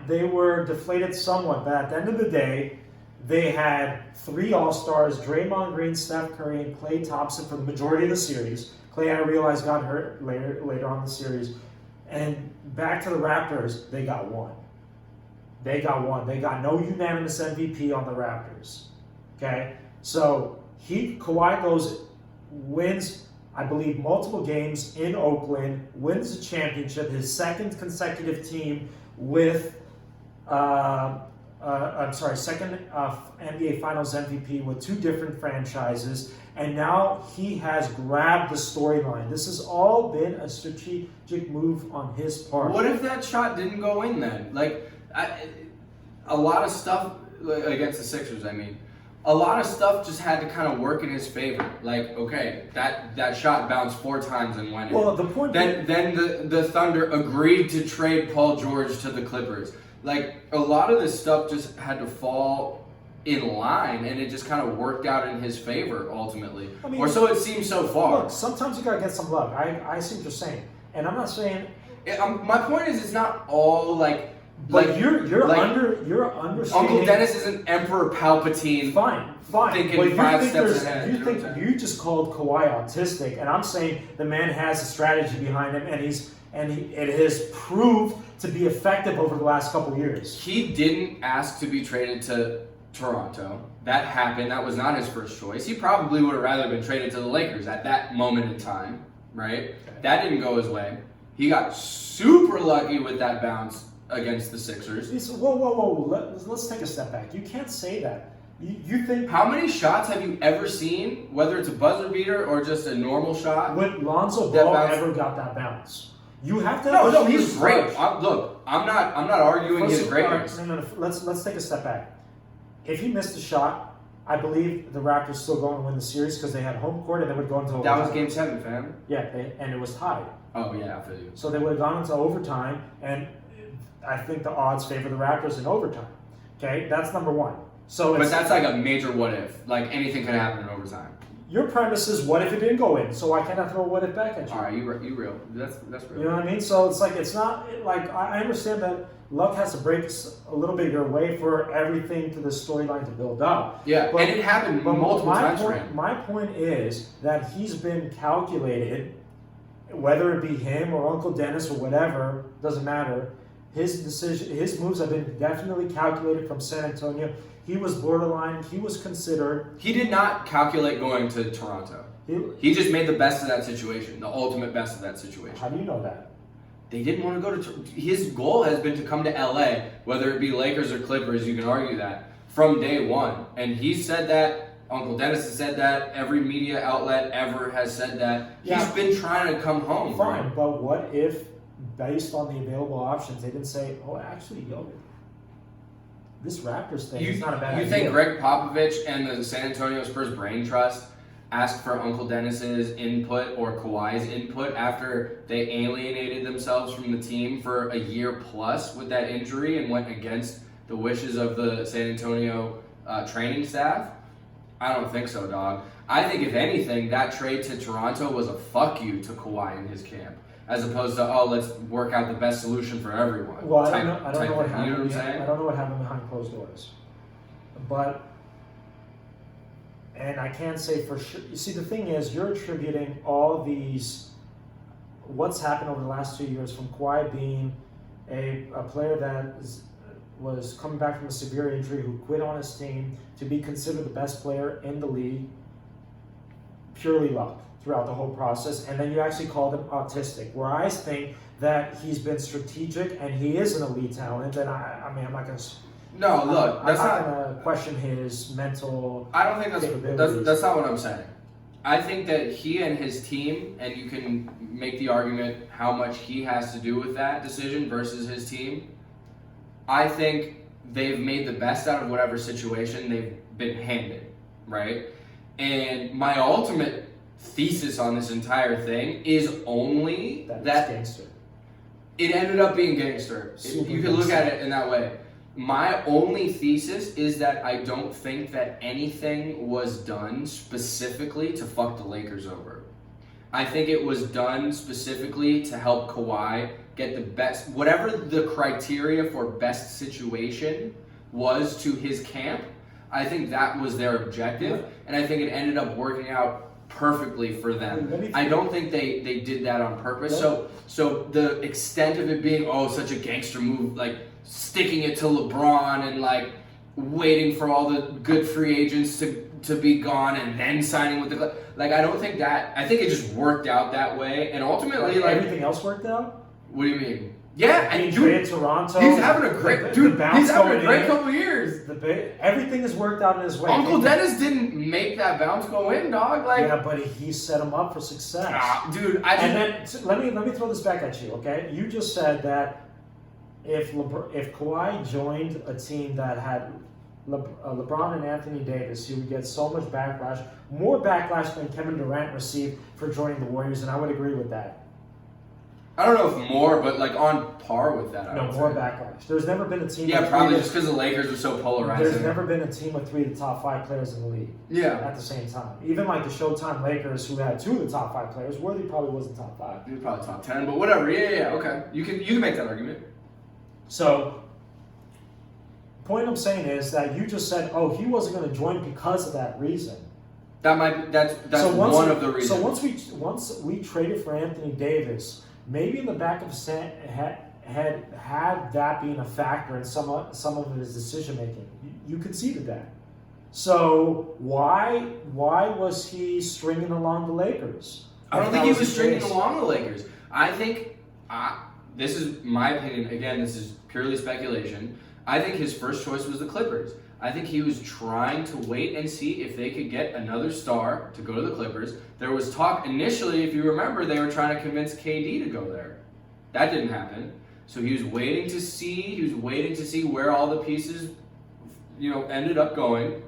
They were deflated somewhat, but at the end of the day, they had 3 All-Stars, Draymond Green, Steph Curry, and Klay Thompson for the majority of the series. Klay, I realized, got hurt later on in the series. And back to the Raptors, they got one. They got no unanimous MVP on the Raptors. Okay? So Kawhi wins, I believe, multiple games in Oakland, wins the championship, his second consecutive team with, second NBA Finals MVP with 2 different franchises, and now he has grabbed the storyline. This has all been a strategic move on his part. What if that shot didn't go in then? A lot of stuff against the Sixers, a lot of stuff just had to kind of work in his favor. Okay, that shot bounced 4 times and went in. Well, the point. Then the Thunder agreed to trade Paul George to the Clippers. A lot of this stuff just had to fall in line, and it just kind of worked out in his favor ultimately. Or so it seems so far. Look, sometimes you gotta get some luck. I see what you're saying, and I'm not saying. My point is, it's not all But you're understanding. Uncle Dennis isn't Emperor Palpatine. Fine. Thinking but 5 steps ahead. You just called Kawhi autistic, and I'm saying the man has a strategy behind him, and it has proved to be effective over the last couple of years. He didn't ask to be traded to Toronto. That happened. That was not his first choice. He probably would have rather been traded to the Lakers at that moment in time, right? Okay. That didn't go his way. He got super lucky with that bounce against the Sixers. Whoa. Let's take a step back. You can't say that. You think... How many shots have you ever seen, whether it's a buzzer beater or just a normal shot? When Lonzo Ball ever got that bounce? You have to... No, he's great. I'm not arguing his greatness. No. Let's take a step back. If he missed a shot, I believe the Raptors still going to win the series because they had home court and they would go into overtime. That was Game 7, fam. Yeah, and it was tied. Oh, yeah, I feel you. So they would have gone into overtime, and I think the odds favor the Raptors in overtime. Okay, that's number one. But that's a major what if. Anything could happen in overtime. Your premise is what if it didn't go in? So why can't I throw a what if back at you? All right, you real. That's real. You know what I mean? So it's not I understand that luck has to break a little bit your way for everything to the storyline to build up. Yeah, and it happened multiple times for him. My point is that he's been calculated, whether it be him or Uncle Dennis or whatever, doesn't matter. His moves have been definitely calculated from San Antonio. He was borderline. He was considered. He did not calculate going to Toronto. He just made the best of that situation, the ultimate best of that situation. How do you know that? They didn't want to go to... His goal has been to come to LA, whether it be Lakers or Clippers, you can argue that, from day one. And he said that, Uncle Dennis has said that, every media outlet ever has said that. Yeah. He's been trying to come home. Fine, right? But what if, based on the available options, they didn't say, actually, this Raptors thing is not a bad idea. You think Greg Popovich and the San Antonio Spurs Brain Trust asked for Uncle Dennis's input or Kawhi's input after they alienated themselves from the team for a year plus with that injury and went against the wishes of the San Antonio training staff? I don't think so, dog. I think, if anything, that trade to Toronto was a fuck you to Kawhi and his camp, as opposed to, let's work out the best solution for everyone. Well, I don't know what happened. You know what I'm saying? I don't know what happened behind closed doors. And I can't say for sure. You see, the thing is, you're attributing all these, what's happened over the last 2 years, from Kawhi being a player that was coming back from a severe injury, who quit on his team, to be considered the best player in the league, purely luck throughout the whole process. And then you actually called him autistic, where I think that he's been strategic and he is an elite talent. And I'm not going to... No, look, I'm not going to question his mental. I don't think that's not what I'm saying. I think that he and his team, and you can make the argument how much he has to do with that decision versus his team. I think they've made the best out of whatever situation they've been handed, right? And my ultimate thesis on this entire thing is only That's that gangster. it ended up being gangster. Super You can look gangster. at it in that way. My only thesis is that I don't think that anything was done specifically to fuck the Lakers over. I think it was done specifically to help Kawhi get the best, whatever the criteria for best situation was to his camp. I think that was their objective, and I think it ended up working out perfectly for them. I don't think they did that on purpose. So the extent of it being such a gangster move, like sticking it to LeBron and like waiting for all the good free agents to be gone and then signing with the like, I don't think that. I think it just worked out that way, and ultimately like everything else worked out. What do you mean? Yeah, and dude, Toronto. He's having a great He's having a great couple years. Everything has worked out in his way. Uncle Dennis didn't make that bounce go in, dog. Like, yeah, but he set him up for success. Dude, let me throw this back at you, okay? You just said that if Kawhi joined a team that had LeBron and Anthony Davis, he would get so much backlash, more backlash than Kevin Durant received for joining the Warriors, and I would agree with that. I don't know if more, but like on par with that. No, more backlash. There's never been a team. Yeah, probably just because the Lakers are so polarizing. There's never been a team with 3 of the top 5 players in the league. Yeah. At the same time, even like the Showtime Lakers, who had 2 of the top 5 players, Worthy probably wasn't top 5. He was probably top 10, but whatever. Yeah. Okay, you can make that argument. So, point I'm saying is that you just said, he wasn't going to join because of that reason. That's one of the reasons. So once we traded for Anthony Davis, maybe in the back of his had that being a factor in some of his decision making. You conceded that. So why was he stringing along the Lakers? I don't think he was stringing along the Lakers. I think this is my opinion. Again, this is purely speculation. I think his first choice was the Clippers. I think he was trying to wait and see if they could get another star to go to the Clippers. There was talk initially, if you remember, they were trying to convince KD to go there. That didn't happen. So he was waiting to see where all the pieces, ended up going.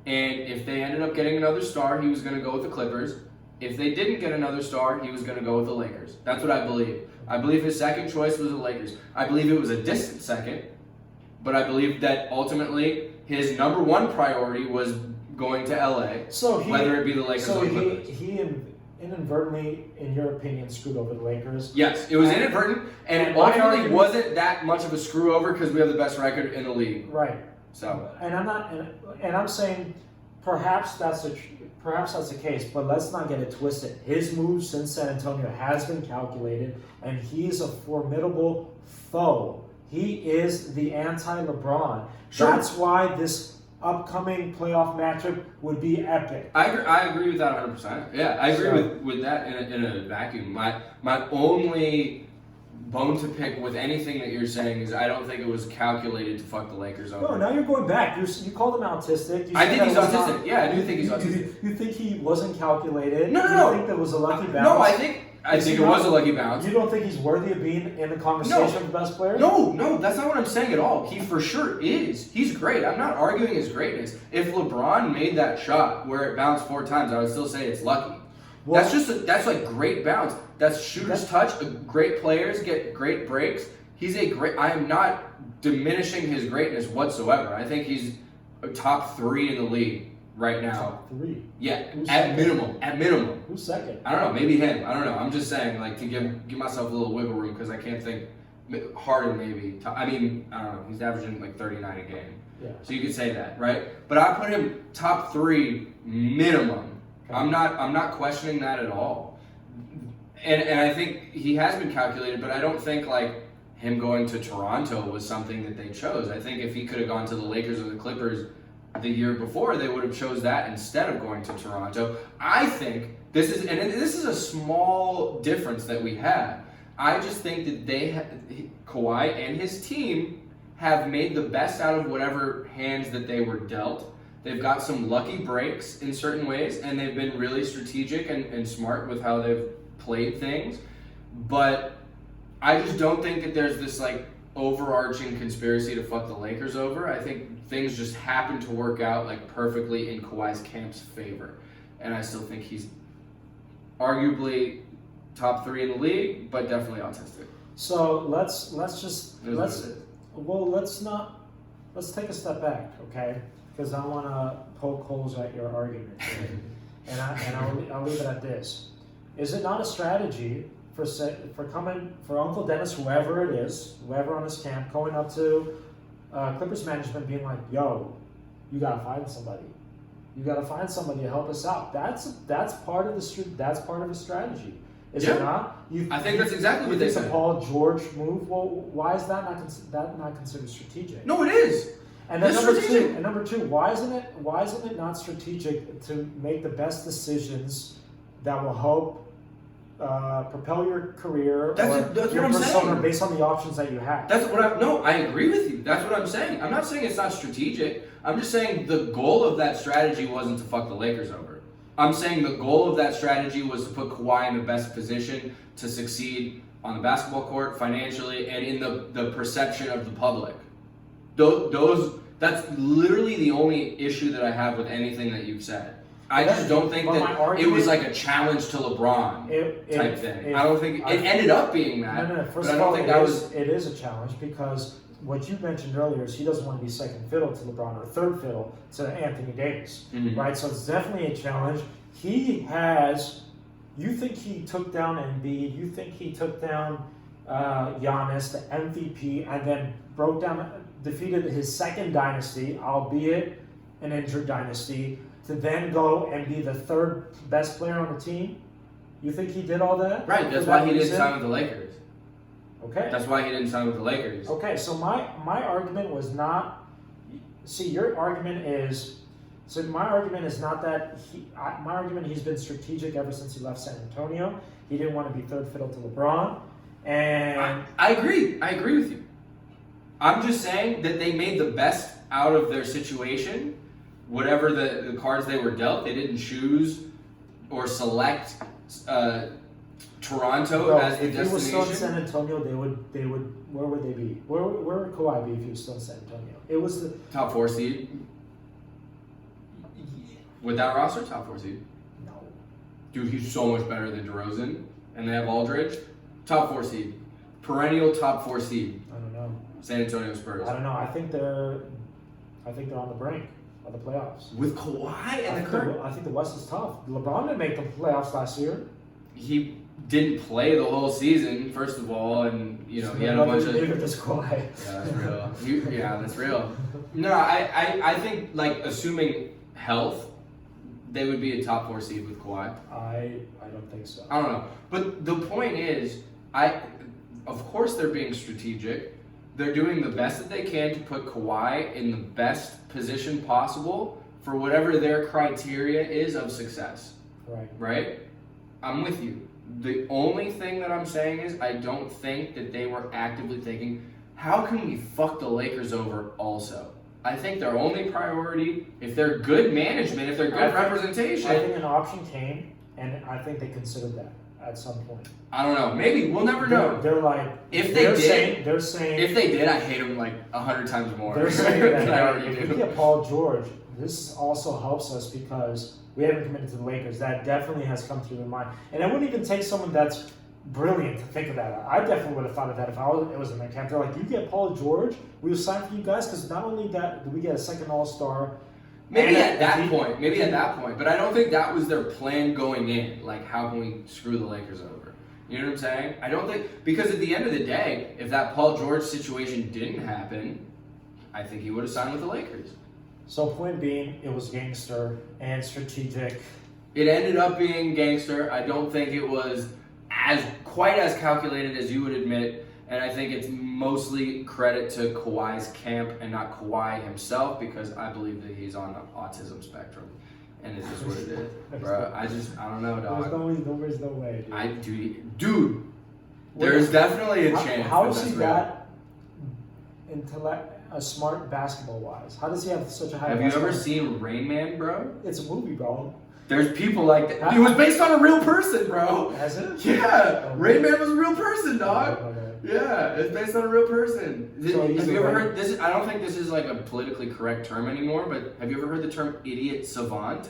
And if they ended up getting another star, he was going to go with the Clippers. If they didn't get another star, he was going to go with the Lakers. That's what I believe. I believe his second choice was the Lakers. I believe it was a distant second, but I believe that ultimately his number one priority was going to LA, whether it be the Lakers or the Clippers. He inadvertently, in your opinion, screwed over the Lakers. Yes, it was inadvertent, and it ultimately wasn't that much of a screw over because we have the best record in the league. Right. So. And I'm saying perhaps that's the case, but let's not get it twisted. His move since San Antonio has been calculated, and he's a formidable foe. He is the anti-LeBron. Sure. That's why this upcoming playoff matchup would be epic. I agree with that 100%. Yeah, I agree with that in a vacuum. My only bone to pick with anything that you're saying is I don't think it was calculated to fuck the Lakers over. No, now you're going back. You called him autistic. I think he's autistic. Yeah, I do think he's autistic. You think he wasn't calculated? No. You think there was a lucky bounce? No, I think it was a lucky bounce. You don't think he's worthy of being in the conversation of the best player? No, that's not what I'm saying at all. He for sure is. He's great. I'm not arguing his greatness. If LeBron made that shot where it bounced 4 times, I would still say it's lucky. Well, that's like great bounce. That's shooter's touch. Great players get great breaks. I am not diminishing his greatness whatsoever. I think he's a top 3 in the league right now. Top 3? Yeah, at minimum. Who's second? I don't know. Maybe him. I don't know. I'm just saying, like, to give myself a little wiggle room because I can't think. Harden maybe. I mean, I don't know. He's averaging like 39 a game. Yeah. So you could say that, right? But I put him top 3 minimum. Okay. I'm not questioning that at all. And I think he has been calculated, but I don't think like him going to Toronto was something that they chose. I think if he could have gone to the Lakers or the Clippers the year before, they would have chose that instead of going to Toronto. I think this is a small difference that we had. I just think that Kawhi and his team have made the best out of whatever hands that they were dealt. They've got some lucky breaks in certain ways, and they've been really strategic and smart with how they've played things. But I just don't think that there's this like overarching conspiracy to fuck the Lakers over. I think things just happen to work out like perfectly in Kawhi's camp's favor. And I still think he's arguably top 3 in the league, but definitely autistic. So let's take a step back, okay? Because I want to poke holes at your argument, and I'll leave it at this. Is it not a strategy for Uncle Dennis, whoever it is, whoever on his camp, going up to Clippers management, being like, "Yo, you gotta find somebody. You gotta find somebody to help us out." That's part of the strategy. Is it not? I think that's exactly what they said. The Paul George move. Well, why is that not considered strategic? No, it is. And then number two, why isn't it not strategic to make the best decisions that will help propel your career that's your what I'm persona saying. Based on the options that you have? I agree with you. That's what I'm saying. I'm not saying it's not strategic. I'm just saying the goal of that strategy wasn't to fuck the Lakers over. I'm saying the goal of that strategy was to put Kawhi in the best position to succeed on the basketball court, financially, and in the perception of the public. That's literally the only issue that I have with anything that you've said. I just don't think that it was like a challenge to LeBron type thing. I don't think it ended up being that. No. First of all, it is a challenge because what you mentioned earlier is he doesn't want to be second fiddle to LeBron or third fiddle to Anthony Davis, right? So it's definitely a challenge. You think he took down Embiid, you think he took down Giannis, the MVP, and then defeated his second dynasty, albeit an injured dynasty, to then go and be the third best player on the team? You think he did all that? Right, that's why he didn't sign with the Lakers. Okay. That's why he didn't sign with the Lakers. Okay, so my argument was not. See, your argument is. So my argument is not that my argument he's been strategic ever since he left San Antonio. He didn't want to be third fiddle to LeBron, and I agree. I agree with you. I'm just saying that they made the best out of their situation. Whatever the cards they were dealt, they didn't choose or select Toronto as the destination. If he was still in San Antonio, they would. Where would they be? Where would Kawhi be if he was still in San Antonio? It was the top 4 seed. With that roster, top 4 seed. No. Dude, he's so much better than DeRozan, and they have Aldridge. Top 4 seed, perennial top 4 seed. I don't know. San Antonio Spurs. I don't know. I think they're on the brink of the playoffs. With Kawhi and the current. I think the West is tough. LeBron didn't make the playoffs last year. He didn't play the whole season, first of all, and he had a bunch of. Yeah, that's real. That's real. No, I think assuming health, they would be a top 4 seed with Kawhi. I don't think so. I don't know, but the point is, of course they're being strategic. They're doing the best that they can to put Kawhi in the best position possible for whatever their criteria is of success. Right. Right? I'm with you. The only thing that I'm saying is I don't think that they were actively thinking, how can we fuck the Lakers over also? I think their only priority, if they're good management, if they're good representation. I think an option came, and I think they considered that at some point. I don't know. Maybe. We'll never know. They're like, they're saying if they did, I hate them 100 times more. They're saying that if we get Paul George, this also helps us because we haven't committed to the Lakers. That definitely has come through their mind. And it wouldn't even take someone that's brilliant to think of that. I definitely would have thought of that if it was in my camp. They're like, you get Paul George, we'll sign for you guys because not only that do we get a second All-Star. Maybe at that point. But I don't think that was their plan going in. Like, how can we screw the Lakers over? You know what I'm saying? I don't think, because at the end of the day, if that Paul George situation didn't happen, I think he would have signed with the Lakers. So point being, it was gangster and strategic. It ended up being gangster. I don't think it was quite as calculated as you would admit, and I think it's mostly credit to Kawhi's camp and not Kawhi himself, because I believe that he's on the autism spectrum, and it's just what it is, bro. I don't know, dog. There's no way, dude. There's definitely a chance. How is he that smart basketball-wise? How does he have such a high? Have you ever seen Rain Man, bro? It's a movie, bro. There's people like that. It was based on a real person, bro. Has it? Yeah. Oh, Rain Man was a real person, dog. Okay. Yeah, it's based on a real person. So have you ever heard this? I don't think this is a politically correct term anymore, but have you ever heard the term idiot savant?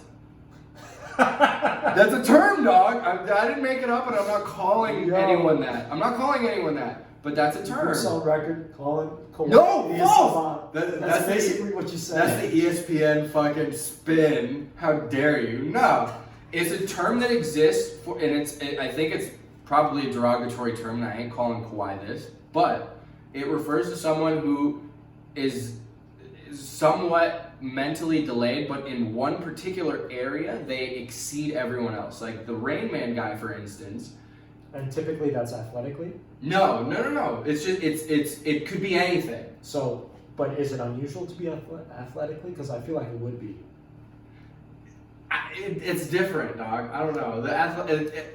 That's a term, dog. I didn't make it up, and I'm not calling anyone that. But that's a term. Bruce on record calling Kawhi. No, false. That's basically what you said. That's the ESPN fucking spin. How dare you? No, it's a term that exists for, and I think it's probably a derogatory term. And I ain't calling Kawhi this, but it refers to someone who is somewhat mentally delayed, but in one particular area they exceed everyone else. Like the Rain Man guy, for instance. And typically that's athletically? No. It's just it could be anything. So, but is it unusual to be athletically? Because I feel like it would be. It's different, dog. I don't know.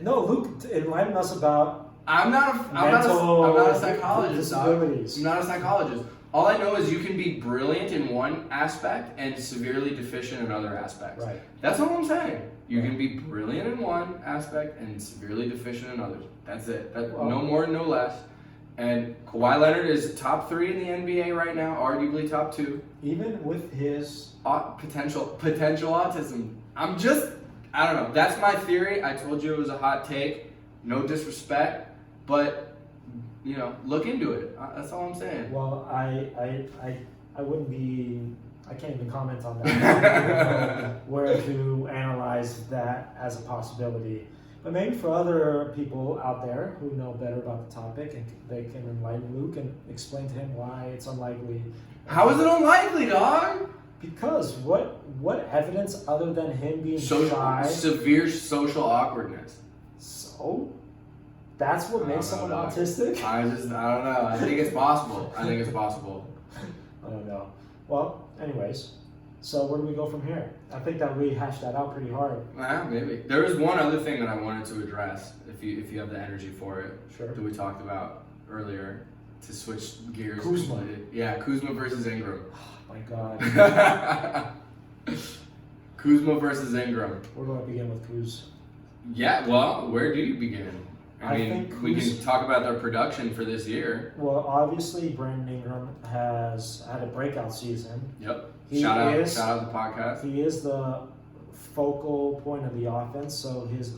No, Luke, enlighten us about. I'm not a psychologist, dog. Disabilities. I'm not a psychologist. All I know is you can be brilliant in one aspect and severely deficient in other aspects. Right. That's all I'm saying. You can be brilliant in one aspect and severely deficient in others. That's it. No more, no less. And Kawhi Leonard is top 3 in the NBA right now, arguably top 2. Even with his potential autism. I don't know. That's my theory. I told you it was a hot take. No disrespect, but look into it. That's all I'm saying. Well, I wouldn't be. I can't even comment on that. Where to analyze that as a possibility. But maybe for other people out there who know better about the topic, and they can enlighten Luke and explain to him why it's unlikely. How is it unlikely, dog? Because what evidence other than him being shy? Severe social awkwardness. So? That's what makes someone autistic? I don't know. I think it's possible. I don't know. Well, anyways, so where do we go from here? I think that we hashed that out pretty hard. Yeah, maybe. There was one other thing that I wanted to address, if you have the energy for it. Sure. That we talked about earlier, to switch gears. Kuzma. Yeah, Kuzma versus Ingram. Oh my God. Kuzma versus Ingram. Where do I begin with Kuz? Yeah, well, where do you begin? I mean, we can talk about their production for this year. Well, obviously, Brandon Ingram has had a breakout season. Yep. Shout out the podcast. He is the focal point of the offense, so he's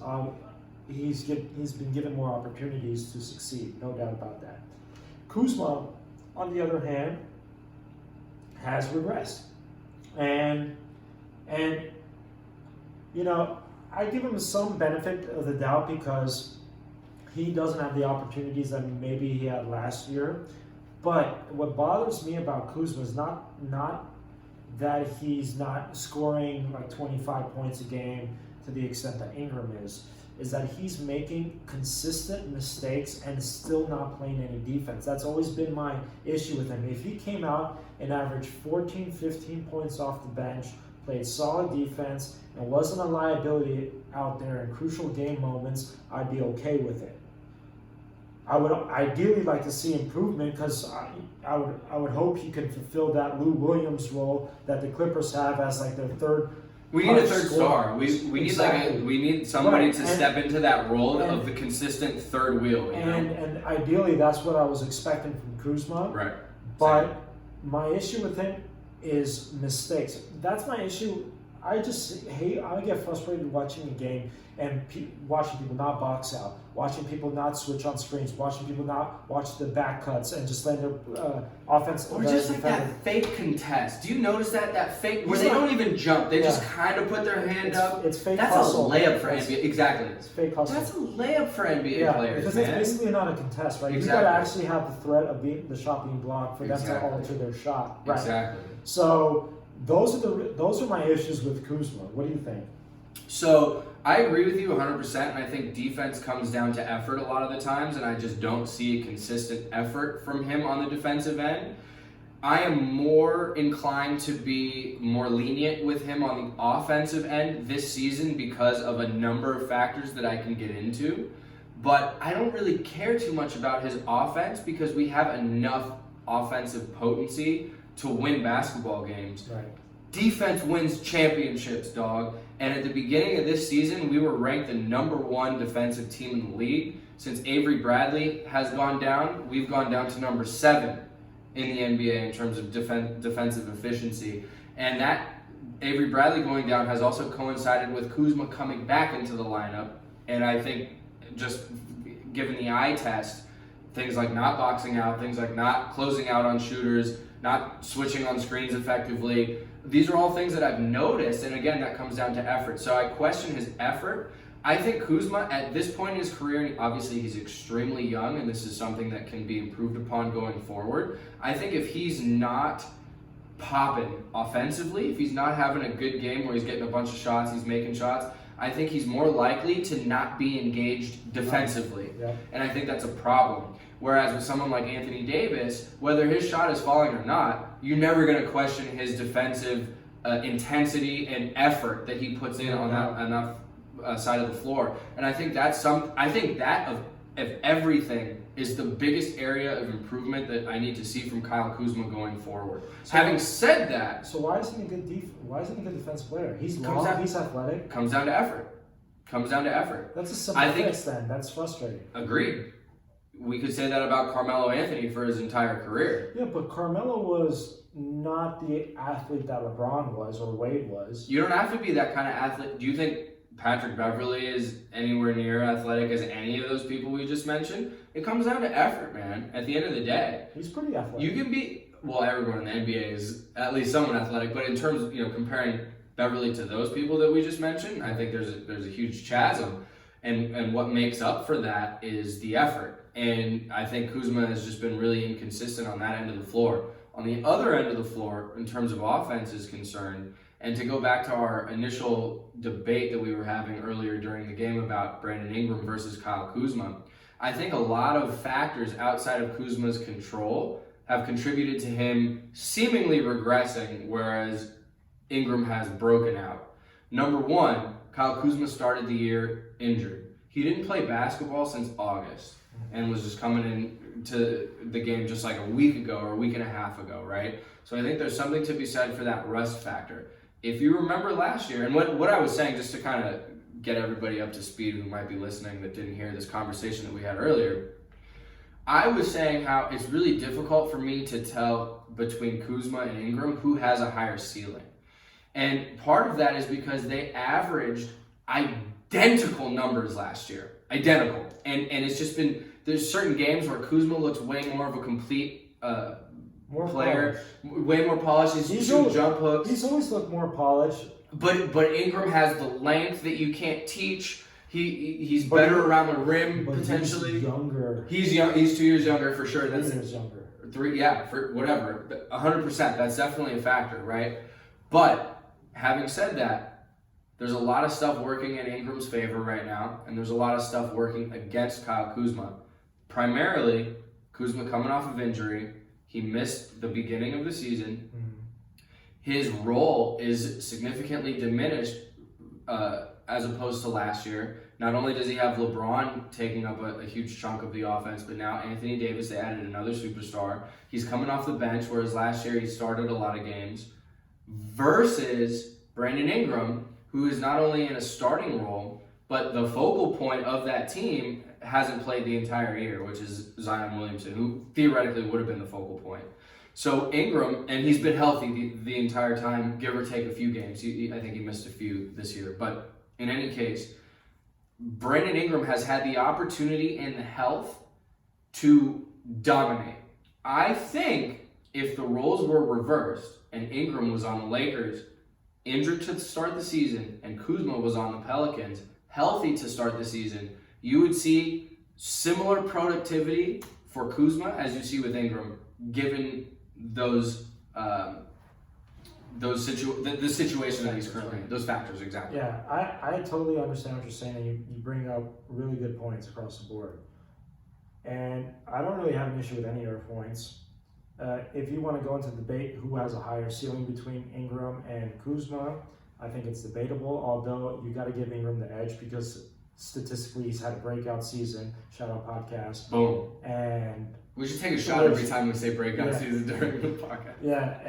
been given more opportunities to succeed, no doubt about that. Kuzma, on the other hand, has regressed, and I give him some benefit of the doubt because he doesn't have the opportunities that maybe he had last year. But what bothers me about Kuzma is not that he's not scoring like 25 points a game to the extent that Ingram is that he's making consistent mistakes and still not playing any defense. That's always been my issue with him. If he came out and averaged 14, 15 points off the bench, played solid defense, and wasn't a liability out there in crucial game moments, I'd be okay with it. I would ideally like to see improvement because I would hope he can fulfill that Lou Williams role that the Clippers have as like their third. We need a third star. We need somebody to step into that role of the consistent third wheel. And ideally that's what I was expecting from Kuzma. Right. But my issue with him is mistakes. That's my issue. I get frustrated watching a game and watching people not box out, watching people not switch on screens, watching people not watch the back cuts and just letting their offense. Or just like that fake contest. Do you notice that fake where they don't even jump? They just kind of put their hand up. It's fake That's hustle. A layup for NBA. Exactly. It's fake hustle. That's a layup for NBA players. Because man. It's basically not a contest, right? Exactly. You got to actually have the threat of the shot being blocked for them to alter their shot. Right. Exactly. So those are my issues with Kuzma. What do you think? So I agree with you 100%, and I think defense comes down to effort a lot of the times, and I just don't see a consistent effort from him on the defensive end. I am more inclined to be more lenient with him on the offensive end this season because of a number of factors that I can get into. But I don't really care too much about his offense because we have enough offensive potency to win basketball games. Right. Defense wins championships, dog. And at the beginning of this season, we were ranked the #1 defensive team in the league. Since Avery Bradley has gone down, we've gone down to number 7 in the NBA in terms of defensive efficiency. And that Avery Bradley going down has also coincided with Kuzma coming back into the lineup, and I think just given the eye test, things like not boxing out, things like not closing out on shooters, not switching on screens effectively, these are all things that I've noticed, and again, that comes down to effort. So I question his effort. I think Kuzma, at this point in his career, and obviously he's extremely young, and this is something that can be improved upon going forward. I think if he's not popping offensively, if he's not having a good game where he's getting a bunch of shots, he's making shots, I think he's more likely to not be engaged defensively. Yeah. And I think that's a problem. Whereas with someone like Anthony Davis, whether his shot is falling or not, you're never going to question his defensive intensity and effort that he puts in on that side of the floor. And I think that of everything is the biggest area of improvement that I need to see from Kyle Kuzma going forward. So, having said that, so why isn't he a good defensive player? He's long, he's athletic. Comes down to effort. That's a simple fix then. That's frustrating. Agreed. We could say that about Carmelo Anthony for his entire career. Yeah, but Carmelo was not the athlete that LeBron was or Wade was. You don't have to be that kind of athlete. Do you think Patrick Beverley is anywhere near athletic as any of those people we just mentioned? It comes down to effort, man. At the end of the day, he's pretty athletic. You can be, well, everyone in the NBA is at least somewhat athletic, but in terms of, comparing Beverley to those people that we just mentioned, I think there's a huge chasm, and what makes up for that is the effort. And I think Kuzma has just been really inconsistent on that end of the floor. On the other end of the floor, in terms of offense is concerned, and to go back to our initial debate that we were having earlier during the game about Brandon Ingram versus Kyle Kuzma, I think a lot of factors outside of Kuzma's control have contributed to him seemingly regressing, whereas Ingram has broken out. Number one, Kyle Kuzma started the year injured. He didn't play basketball since August and was just coming in to the game just like a week ago or a week and a half ago, right? So I think there's something to be said for that rust factor. If you remember last year, and what I was saying, just to kind of get everybody up to speed who might be listening that didn't hear this conversation that we had earlier, I was saying how it's really difficult for me to tell between Kuzma and Ingram who has a higher ceiling. And part of that is because they averaged identical numbers last year. Identical. And it's just been, there's certain games where Kuzma looks way more of a complete player, way more polished. He's shooting jump hooks. He's always looked more polished. But Ingram has the length that you can't teach. He's better around the rim potentially. He's younger. He's young. He's 2 years younger for sure. 3 years younger. 3, yeah, for whatever. 100%. That's definitely a factor, right? But having said that, there's a lot of stuff working in Ingram's favor right now, and there's a lot of stuff working against Kyle Kuzma. Primarily, Kuzma coming off of injury. He missed the beginning of the season. His role is significantly diminished as opposed to last year. Not only does he have LeBron taking up a huge chunk of the offense, but now Anthony Davis, they added another superstar. He's coming off the bench, whereas last year he started a lot of games. Versus Brandon Ingram, who is not only in a starting role, but the focal point of that team hasn't played the entire year, which is Zion Williamson, who theoretically would have been the focal point. So Ingram, and he's been healthy the entire time, give or take a few games. I think he missed a few this year. But in any case, Brandon Ingram has had the opportunity and the health to dominate. I think if the roles were reversed and Ingram was on the Lakers, injured to start the season, and Kuzma was on the Pelicans, healthy to start the season, you would see similar productivity for Kuzma as you see with Ingram, given the situation that he's currently in, those factors, exactly. Yeah, I totally understand what you're saying, and you bring up really good points across the board. And I don't really have an issue with any of your points. If you want to go into debate who has a higher ceiling between Ingram and Kuzma, I think it's debatable, although you got to give Ingram the edge because statistically he's had a breakout season. Shout out podcast. Boom. And we should take a shot every time we say breakout season during the podcast. Yeah,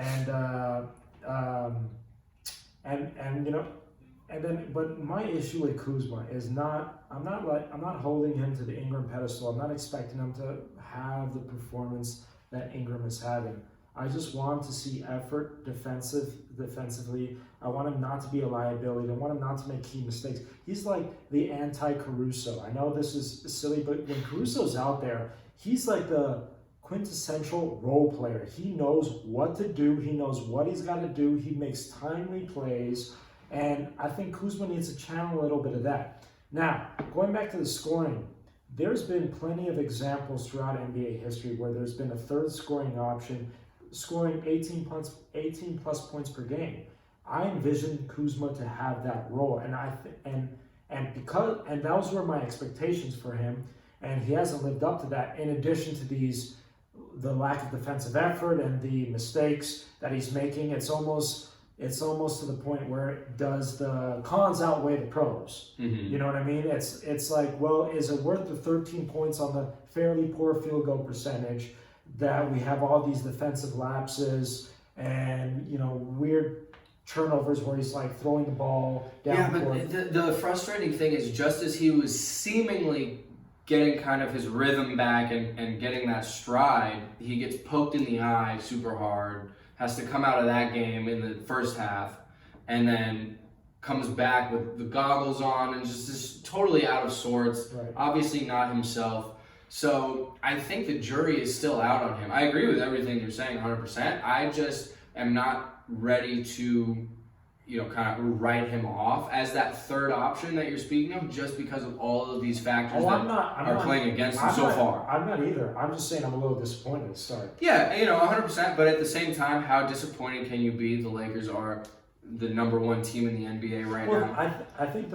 but my issue with Kuzma is I'm not holding him to the Ingram pedestal. I'm not expecting him to have the performance that Ingram is having. I just want him to see effort defensively. I want him not to be a liability. I want him not to make key mistakes. He's like the anti-Caruso. I know this is silly, but when Caruso's out there, he's like the quintessential role player. He knows what to do. He knows what he's got to do. He makes timely plays. And I think Kuzma needs to channel a little bit of that. Now, going back to the scoring, there's been plenty of examples throughout NBA history where there's been a third scoring option, scoring 18 plus points per game. I envision Kuzma to have that role, and those were my expectations for him, and he hasn't lived up to that. In addition to the lack of defensive effort and the mistakes that he's making, it's almost to the point where does the cons outweigh the pros? Mm-hmm. You know what I mean? It's like, well, is it worth the 13 points on the fairly poor field goal percentage that we have all these defensive lapses and, you know, weird turnovers where he's like throwing the ball down Yeah, but the frustrating thing is, just as he was seemingly getting kind of his rhythm back and getting that stride, he gets poked in the eye super hard, has to come out of that game in the first half, and then comes back with the goggles on and just totally out of sorts, Right. Obviously not himself. So I think the jury is still out on him. I agree with everything you're saying 100%. I just am not ready to, you know, kind of write him off as that third option that you're speaking of, just because of all of these factors are playing against him so far. I'm not either. I'm just saying I'm a little disappointed at the start. Yeah, you know, 100%. But at the same time, how disappointed can you be? The Lakers are the number one team in the NBA right now. I think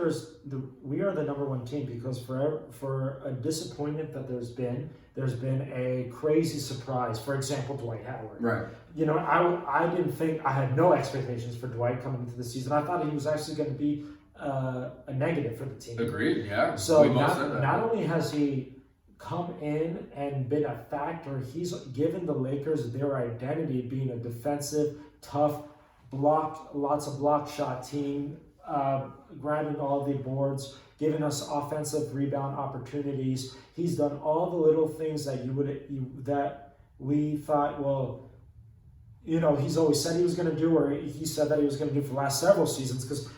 we are the number one team because for a disappointment that there's been a crazy surprise. For example, Dwight Howard. Right. You know, I didn't think, I had no expectations for Dwight coming into the season. I thought he was actually going to be a negative for the team. Agreed. Yeah. So we both said that. not only has he come in and been a factor, he's given the Lakers their identity being a defensive, tough, lots of block shot team, grabbing all the boards, giving us offensive rebound opportunities. He's done all the little things that that we thought, well, you know, he's always said he was going to do, or he said that he was going to do for the last several seasons. Because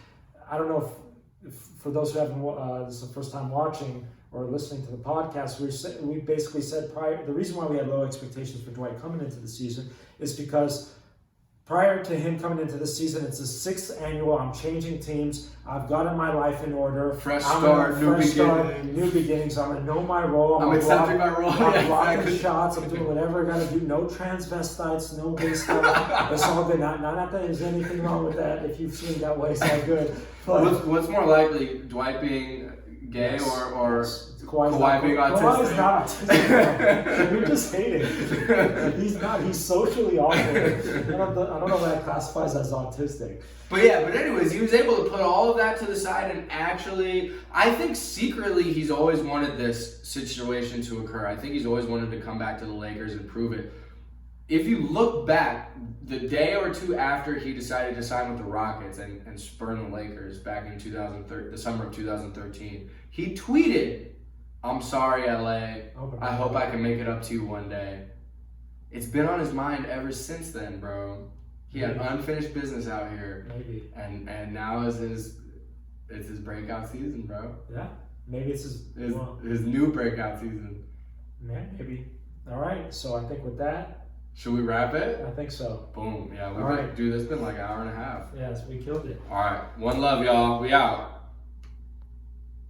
I don't know if for those who haven't, this is the first time watching or listening to the podcast, we basically said the reason why we had low expectations for Dwight coming into the season is because prior to him coming into the season, it's the 6th annual. I'm changing teams. I've gotten my life in order. Fresh start, new beginnings. I'm going to know my role. I'm accepting my role. I'm blocking shots. I'm doing whatever I got to do. No transvestites, no gay stuff. It's all good. Not that there's anything wrong with that. If you've seen it that way, it's all good. But what's more likely, Dwight being gay or Kawhi being autistic? Kawhi's not autistic. You're just hating. He's not. He's socially awkward. I don't know if that classifies as autistic. But anyways, he was able to put all of that to the side and actually, I think secretly he's always wanted this situation to occur. I think he's always wanted to come back to the Lakers and prove it. If you look back, the day or two after he decided to sign with the Rockets and spurn the Lakers back in the summer of 2013, he tweeted, "I'm sorry, LA. I hope I can make it up to you one day." It's been on his mind ever since then, bro. He had unfinished business out here. Maybe. And now it's his breakout season, bro. Yeah. Maybe it's his new breakout season. Yeah, maybe. All right. So I think with that, should we wrap it? I think so. Boom. Yeah. Right. Dude, it's been like an hour and a half. Yes, we killed it. All right. One love, y'all. We out.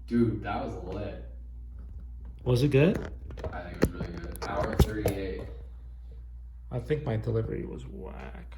Dude, that was lit. Was it good? I think it was really good. Hour 38. I think my delivery was whack.